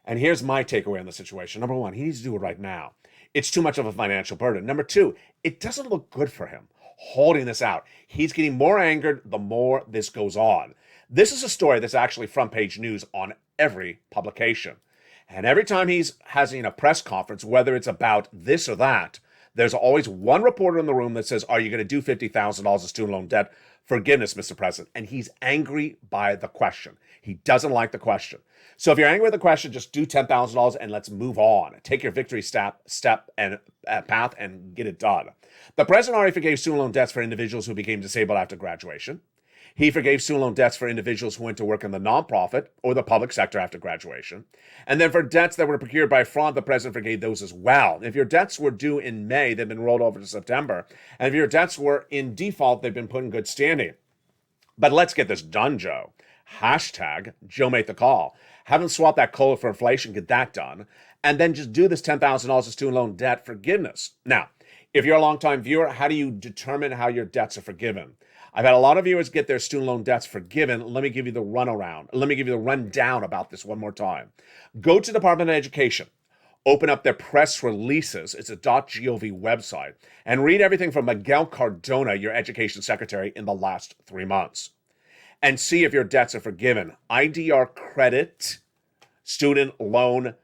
And here's my takeaway on the situation. Number one, he needs to do it right now. It's too much of a financial burden. Number two, it doesn't look good for him holding this out. He's getting more angered the more this goes on. This is a story that's actually front page news on every publication. And every time he's having a press conference, whether it's about this or that, there's always one reporter in the room that says, are you going to do $50,000 of student loan debt forgiveness, Mr. President? And he's angry by the question. He doesn't like the question. So if you're angry with the question, just do $10,000 and let's move on. Take your victory step and path and get it done. The president already forgave student loan debts for individuals who became disabled after graduation. He forgave student loan debts for individuals who went to work in the nonprofit or the public sector after graduation. And then for debts that were procured by fraud, the president forgave those as well. If your debts were due in May, they've been rolled over to September. And if your debts were in default, they've been put in good standing. But let's get this done, Joe. Hashtag Joe made the call. Have him swap that COLA for inflation, get that done. And then just do this $10,000 of student loan debt forgiveness. Now, if you're a longtime viewer, how do you determine how your debts are forgiven? I've had a lot of viewers get their student loan debts forgiven. Let me give you the runaround. Let me give you the rundown about this one more time. Go to Department of Education, open up their press releases. It's a .gov website, and read everything from Miguel Cardona, your education secretary, in the last 3 months. And see if your debts are forgiven. IDR credit, student loan,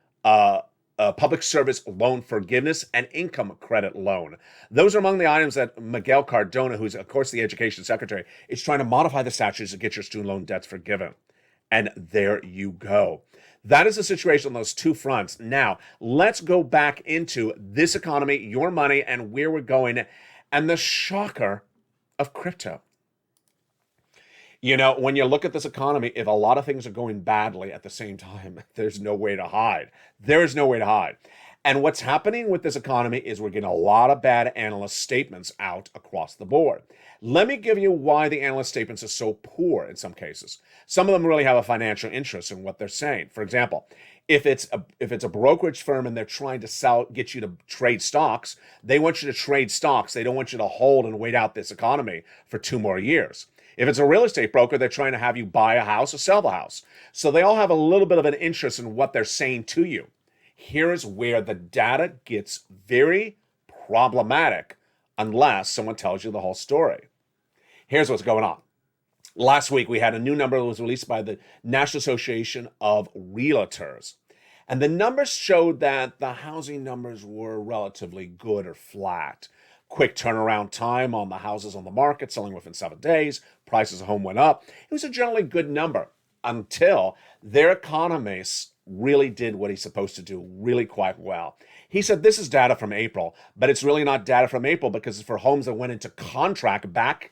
public service loan forgiveness, and income credit loan. Those are among the items that Miguel Cardona, who's of course the education secretary, is trying to modify the statutes to get your student loan debts forgiven. And there you go. That is the situation on those two fronts. Now, let's go back into this economy, your money, and where we're going, and the shocker of crypto. You know, when you look at this economy, if a lot of things are going badly at the same time, there's no way to hide. There's no way to hide. And what's happening with this economy is we're getting a lot of bad analyst statements out across the board. Let me give you why the analyst statements are so poor in some cases. Some of them really have a financial interest in what they're saying. For example, if it's a brokerage firm and they're trying to get you to trade stocks, they want you to trade stocks. They don't want you to hold and wait out this economy for 2 more years. If it's a real estate broker, they're trying to have you buy a house or sell the house. So they all have a little bit of an interest in what they're saying to you. Here's where the data gets very problematic unless someone tells you the whole story. Here's what's going on. Last week, we had a new number that was released by the National Association of Realtors. And the numbers showed that the housing numbers were relatively good or flat. Quick turnaround time on the houses on the market, selling within 7 days. Prices of home went up. It was a generally good number until their economist really did what he's supposed to do really quite well. He said this is data from April, but it's really not data from April because it's for homes that went into contract back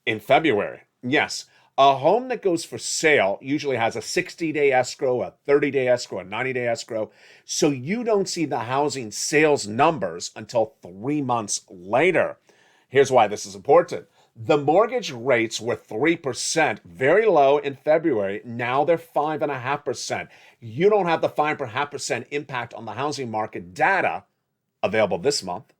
in February. Yes, a home that goes for sale usually has a 60-day escrow, a 30-day escrow, a 90-day escrow. So you don't see the housing sales numbers until 3 months later. Here's why this is important. The mortgage rates were 3%, very low in February. Now they're 5.5%. You don't have the 5.5% impact on the housing market data available this month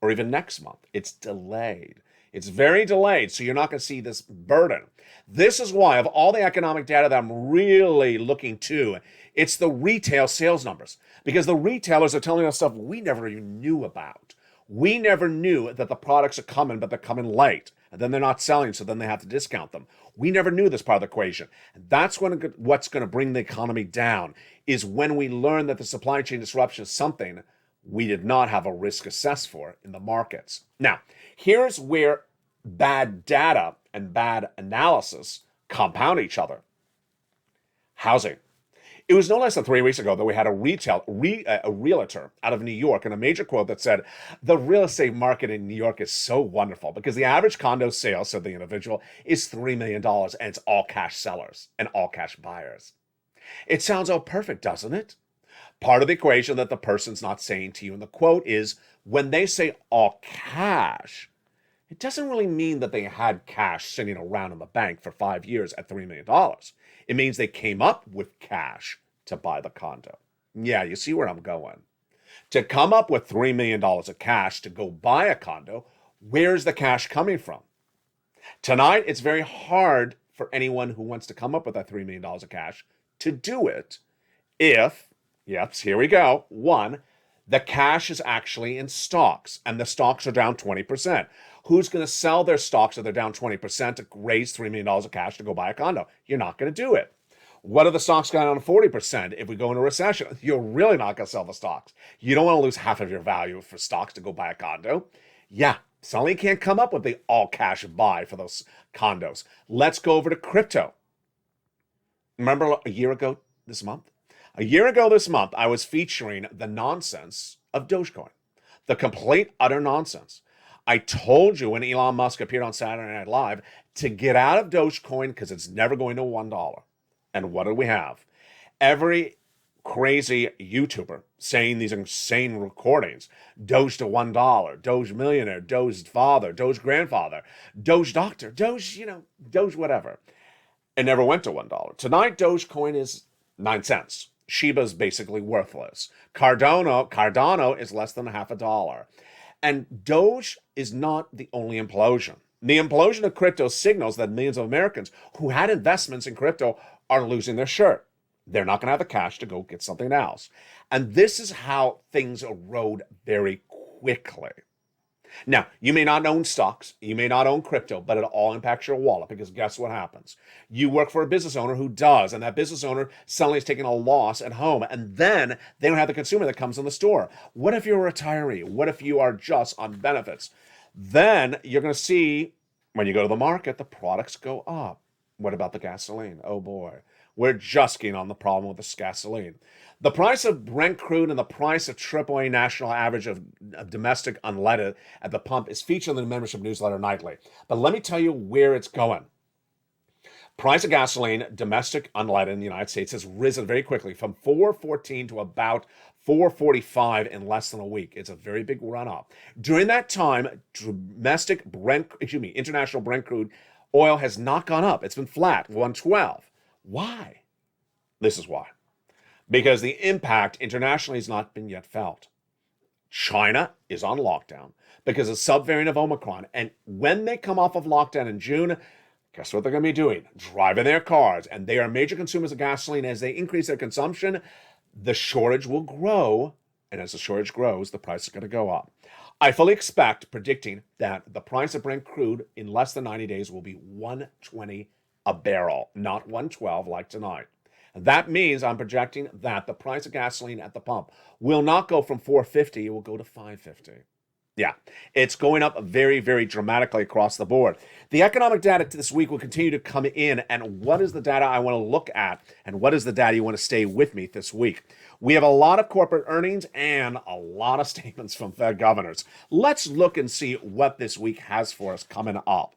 or even next month. It's delayed. It's very delayed, so you're not going to see this burden. This is why, of all the economic data that I'm really looking to, it's the retail sales numbers. Because the retailers are telling us stuff we never even knew about. We never knew that the products are coming, but they're coming late. And then they're not selling, so then they have to discount them. We never knew this part of the equation. And that's what's going to bring the economy down, is when we learn that the supply chain disruption is something we did not have a risk assessed for in the markets. Now, here's where bad data and bad analysis compound each other. Housing. It was no less than 3 weeks ago that we had a realtor out of New York and a major quote that said, the real estate market in New York is so wonderful because the average condo sale, said the individual, is $3 million and it's all cash sellers and all cash buyers. It sounds all perfect, doesn't it? Part of the equation that the person's not saying to you in the quote is when they say all cash, it doesn't really mean that they had cash sitting around in the bank for 5 years at $3 million. It means they came up with cash to buy the condo. Yeah, you see where I'm going. To come up with $3 million of cash to go buy a condo, where's the cash coming from? Tonight, it's very hard for anyone who wants to come up with that $3 million of cash to do it if Yep, here we go. One, the cash is actually in stocks, and the stocks are down 20%. Who's going to sell their stocks if they're down 20% to raise $3 million of cash to go buy a condo? You're not going to do it. What if the stocks go down 40% if we go into a recession? You're really not going to sell the stocks. You don't want to lose half of your value for stocks to go buy a condo. Yeah, suddenly you can't come up with the all-cash buy for those condos. Let's go over to crypto. Remember a year ago this month? A year ago this month, I was featuring the nonsense of Dogecoin. The complete, utter nonsense. I told you when Elon Musk appeared on Saturday Night Live to get out of Dogecoin because it's never going to $1. And what do we have? Every crazy YouTuber saying these insane recordings. Doge to $1, Doge millionaire, Doge father, Doge grandfather, Doge doctor, Doge, Doge whatever. It never went to $1. Tonight, Dogecoin is 9 cents. Shiba's basically worthless. Cardano is less than half a dollar. And Doge is not the only implosion. The implosion of crypto signals that millions of Americans who had investments in crypto are losing their shirt. They're not going to have the cash to go get something else. And this is how things erode very quickly. Now, you may not own stocks, you may not own crypto, but it all impacts your wallet because guess what happens? You work for a business owner who does, and that business owner suddenly is taking a loss at home, and then they don't have the consumer that comes in the store. What if you're a retiree? What if you are just on benefits? Then you're going to see, when you go to the market, the products go up. What about the gasoline? Oh boy, we're just getting on the problem with this gasoline. The price of Brent crude and the price of AAA national average of domestic unleaded at the pump is featured in the membership newsletter nightly. But let me tell you where it's going. Price of gasoline, domestic unleaded in the United States, has risen very quickly from $4.14 to about $4.45 in less than a week. It's a very big run up. During that time, international Brent crude oil has not gone up. It's been flat, 112. Why? This is why. Because the impact internationally has not been yet felt. China is on lockdown because of subvariant of Omicron. And when they come off of lockdown in June, guess what they're going to be doing? Driving their cars. And they are major consumers of gasoline. As they increase their consumption, the shortage will grow. And as the shortage grows, the price is going to go up. I fully expect, predicting that the price of Brent crude in less than 90 days will be $120 a barrel, not $112 like tonight. That means I'm projecting that the price of gasoline at the pump will not go from $4.50, it will go to $5.50. Yeah, it's going up very, very dramatically across the board. The economic data this week will continue to come in, and what is the data I want to look at, and what is the data you want to stay with me this week? We have a lot of corporate earnings and a lot of statements from Fed governors. Let's look and see what this week has for us coming up.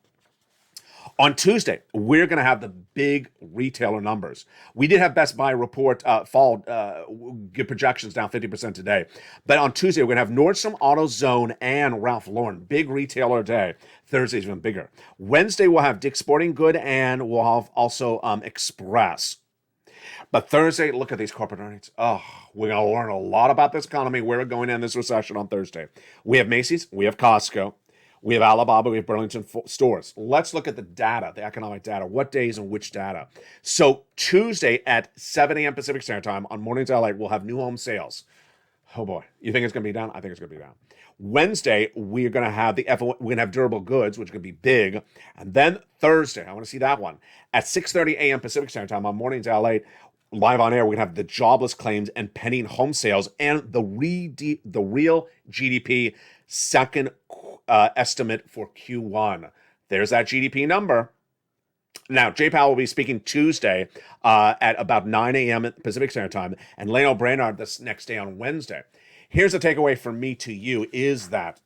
On Tuesday, we're going to have the big retailer numbers. We did have Best Buy report give projections down 50% today. But on Tuesday, we're going to have Nordstrom, AutoZone, and Ralph Lauren. Big retailer day. Thursday's even bigger. Wednesday, we'll have Dick's Sporting Good, and we'll have also Express. But Thursday, look at these corporate earnings. Oh, we're going to learn a lot about this economy, where we're going in this recession on Thursday. We have Macy's, we have Costco. We have Alibaba, we have Burlington stores. Let's look at the data, the economic data. What days and which data? So Tuesday at 7 a.m. Pacific Standard Time on Mornings LA, we'll have new home sales. Oh boy, you think it's going to be down? I think it's going to be down. Wednesday, we're going to have we're going to have durable goods, which is going to be big. And then Thursday, I want to see that one. At 6:30 a.m. Pacific Standard Time on Mornings LA, live on air, we're going to have the jobless claims and pending home sales and the real GDP second estimate for Q1. There's that GDP number. Now, Jay Powell will be speaking Tuesday at about 9 a.m. Pacific Standard Time, and Leno Brainard this next day on Wednesday. Here's the takeaway from me to you is that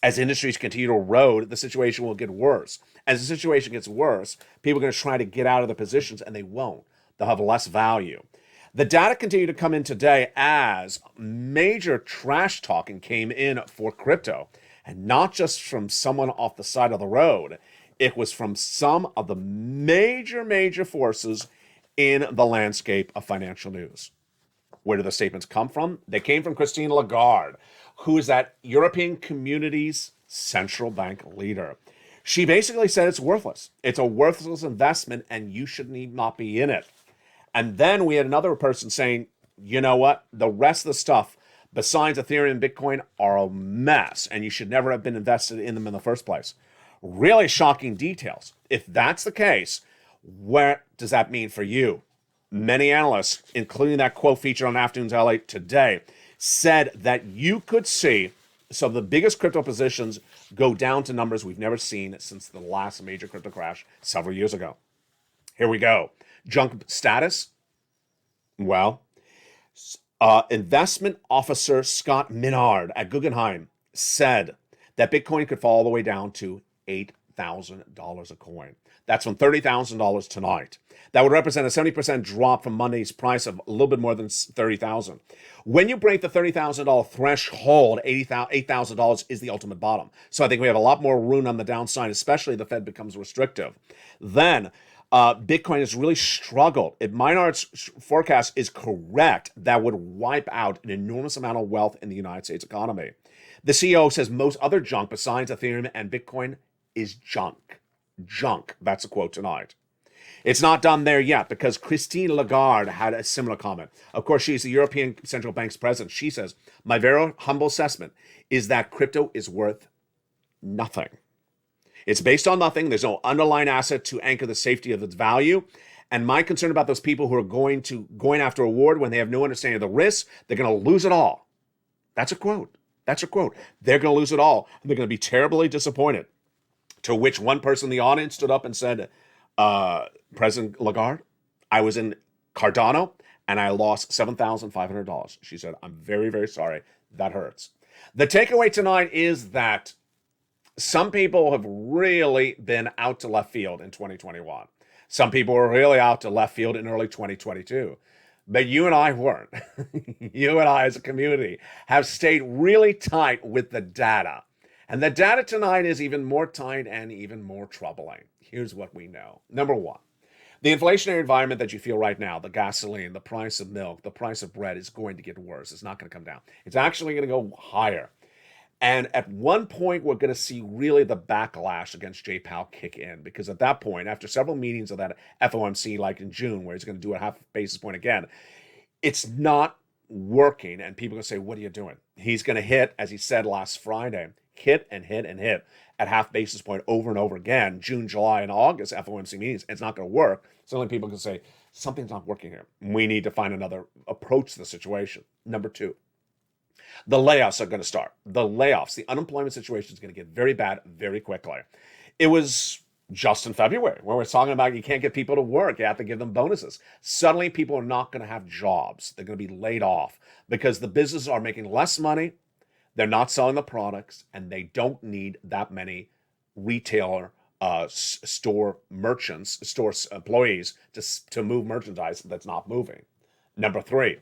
as industries continue to erode, the situation will get worse. As the situation gets worse, people are going to try to get out of their positions, and they won't. They'll have less value. The data continue to come in today as major trash talking came in for crypto. And not just from someone off the side of the road. It was from some of the major forces in the landscape of financial news. Where do the statements come from? They came from Christine Lagarde, who is that European Community's central bank leader. She basically said it's worthless. It's a worthless investment and you should not be in it. And then we had another person saying, you know what? The rest of the stuff besides Ethereum and Bitcoin are a mess, and you should never have been invested in them in the first place. Really shocking details. If that's the case, what does that mean for you? Many analysts, including that quote featured on Afternoons LA today, said that you could see some of the biggest crypto positions go down to numbers we've never seen since the last major crypto crash several years ago. Here we go. Junk status. Well, investment officer Scott Minard at Guggenheim said that Bitcoin could fall all the way down to $8,000 a coin. That's from $30,000 tonight. That would represent a 70% drop from Monday's price of a little bit more than $30,000. When you break the $30,000 threshold, $8,000 is the ultimate bottom. So I think we have a lot more room on the downside, especially if the Fed becomes restrictive. Then Bitcoin has really struggled. If Minard's forecast is correct, that would wipe out an enormous amount of wealth in the United States economy. The CEO says most other junk besides Ethereum and Bitcoin is junk. Junk. That's a quote tonight. It's not done there yet because Christine Lagarde had a similar comment. Of course, she's the European Central Bank's president. She says, my very humble assessment is that crypto is worth nothing. It's based on nothing. There's no underlying asset to anchor the safety of its value. And my concern about those people who are going after a reward when they have no understanding of the risk, they're going to lose it all. That's a quote. That's a quote. They're going to lose it all. And they're going to be terribly disappointed. To which one person in the audience stood up and said, President Lagarde, I was in Cardano and I lost $7,500. She said, I'm very, very sorry. That hurts. The takeaway tonight is that some people have really been out to left field in 2021. Some people were really out to left field in early 2022. But you and I weren't. You and I as a community have stayed really tight with the data. And the data tonight is even more tight and even more troubling. Here's what we know. Number one, the inflationary environment that you feel right now, the gasoline, the price of milk, the price of bread is going to get worse. It's not going to come down. It's actually going to go higher. And at one point, we're going to see really the backlash against Jay Powell kick in. Because at that point, after several meetings of that FOMC, like in June, where he's going to do a half basis point again, it's not working. And people are going to say, what are you doing? He's going to hit, as he said last Friday, hit and hit and hit at half basis point over and over again, June, July, and August FOMC meetings. It's not going to work. Suddenly people can say, something's not working here. We need to find another approach to the situation. Number two, the layoffs are going to start. The layoffs, the unemployment situation is going to get very bad very quickly. It was just in February when we're talking about you can't get people to work. You have to give them bonuses. Suddenly people are not going to have jobs. They're going to be laid off because the businesses are making less money. They're not selling the products, and they don't need that many retailer, store merchants, store employees to move merchandise that's not moving. Number three,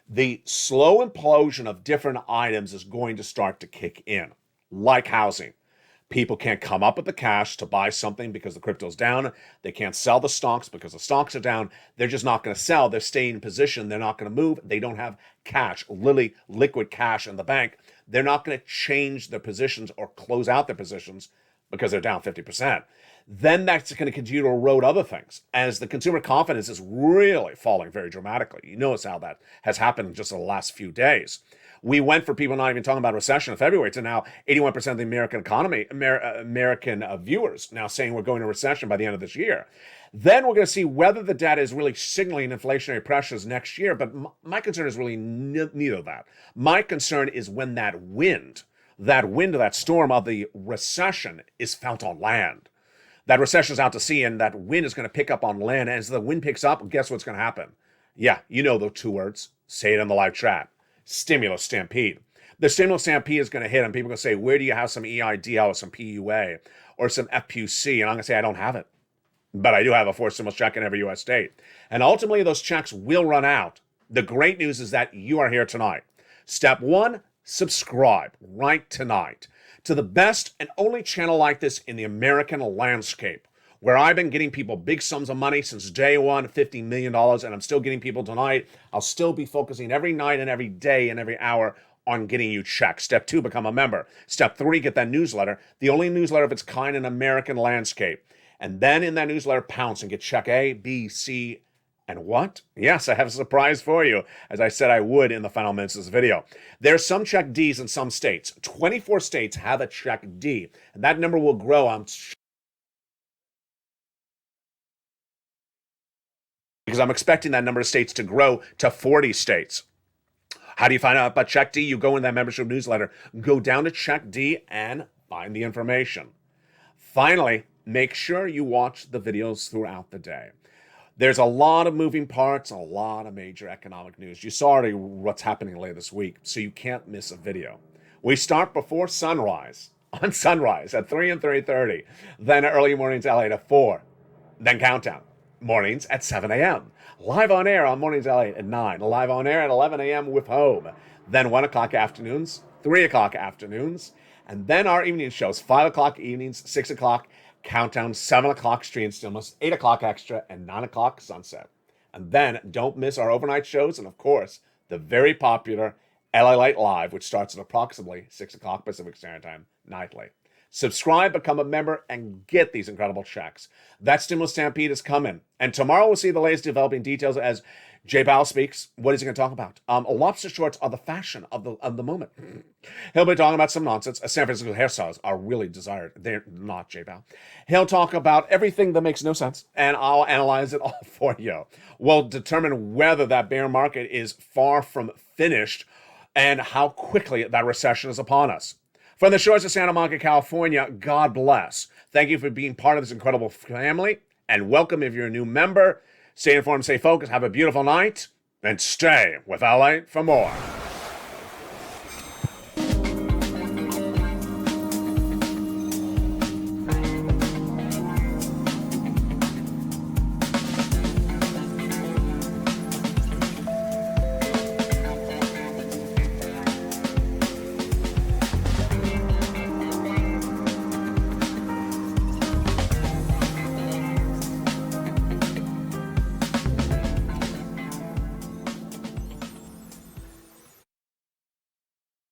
the slow implosion of different items is going to start to kick in, like housing. People can't come up with the cash to buy something because the crypto's down. They can't sell the stocks because the stocks are down. They're just not going to sell. They're staying in position. They're not going to move. They don't have cash, literally liquid cash in the bank. They're not going to change their positions or close out their positions because they're down 50%. Then that's going to continue to erode other things as the consumer confidence is really falling very dramatically. You notice how that has happened just in the last few days. We went for people not even talking about recession in February to now 81% of the American economy, American viewers now saying we're going to recession by the end of this year. Then we're going to see whether the data is really signaling inflationary pressures next year. But my concern is really neither of that. My concern is when that wind of that storm of the recession is felt on land. That recession is out to sea and that wind is going to pick up on land. And as the wind picks up, guess what's going to happen? Yeah, you know the two words. Say it in the live chat. Stimulus stampede. The stimulus stampede is going to hit and people are going to say, where do you have some EIDL or some PUA or some FPC? And I'm going to say, I don't have it. But I do have a forced stimulus check in every U.S. state. And ultimately, those checks will run out. The great news is that you are here tonight. Step one, subscribe right tonight to the best and only channel like this in the American landscape, where I've been getting people big sums of money since day one, $50 million, and I'm still getting people tonight. I'll still be focusing every night and every day and every hour on getting you checks. Step two, become a member. Step three, get that newsletter, the only newsletter of its kind in American landscape. And then in that newsletter, pounce and get check A, B, C, And what? Yes, I have a surprise for you, as I said I would in the final minutes of this video. There's some check Ds in some states. 24 states have a check D, and that number will grow, because I'm expecting that number of states to grow to 40 states. How do you find out about Check D? You go in that membership newsletter, go down to Check D, and find the information. Finally, make sure you watch the videos throughout the day. There's a lot of moving parts, a lot of major economic news. You saw already what's happening later this week, so you can't miss a video. We start before sunrise, on sunrise at 3 and 3:30, then early mornings LA at 4, then countdown, mornings at 7 a.m., live on air on mornings LA at 9, live on air at 11 a.m. with home, then 1 o'clock afternoons, 3 o'clock afternoons, and then our evening shows, 5 o'clock evenings, 6 o'clock, countdown, 7 o'clock stream stillness, 8 o'clock extra, and 9 o'clock sunset. And then don't miss our overnight shows, and of course, the very popular LALATE Live, which starts at approximately 6 o'clock Pacific Standard Time nightly. Subscribe, become a member, and get these incredible checks. That stimulus stampede is coming. And tomorrow we'll see the latest developing details as Jay Powell speaks. What is he going to talk about? Lobster shorts are the fashion of the moment. He'll be talking about some nonsense. San Francisco hairstyles are really desired. They're not Jay Powell. He'll talk about everything that makes no sense, and I'll analyze it all for you. We'll determine whether that bear market is far from finished and how quickly that recession is upon us. From the shores of Santa Monica, California, God bless. Thank you for being part of this incredible family, and welcome if you're a new member. Stay informed, stay focused, have a beautiful night, and stay with LA for more.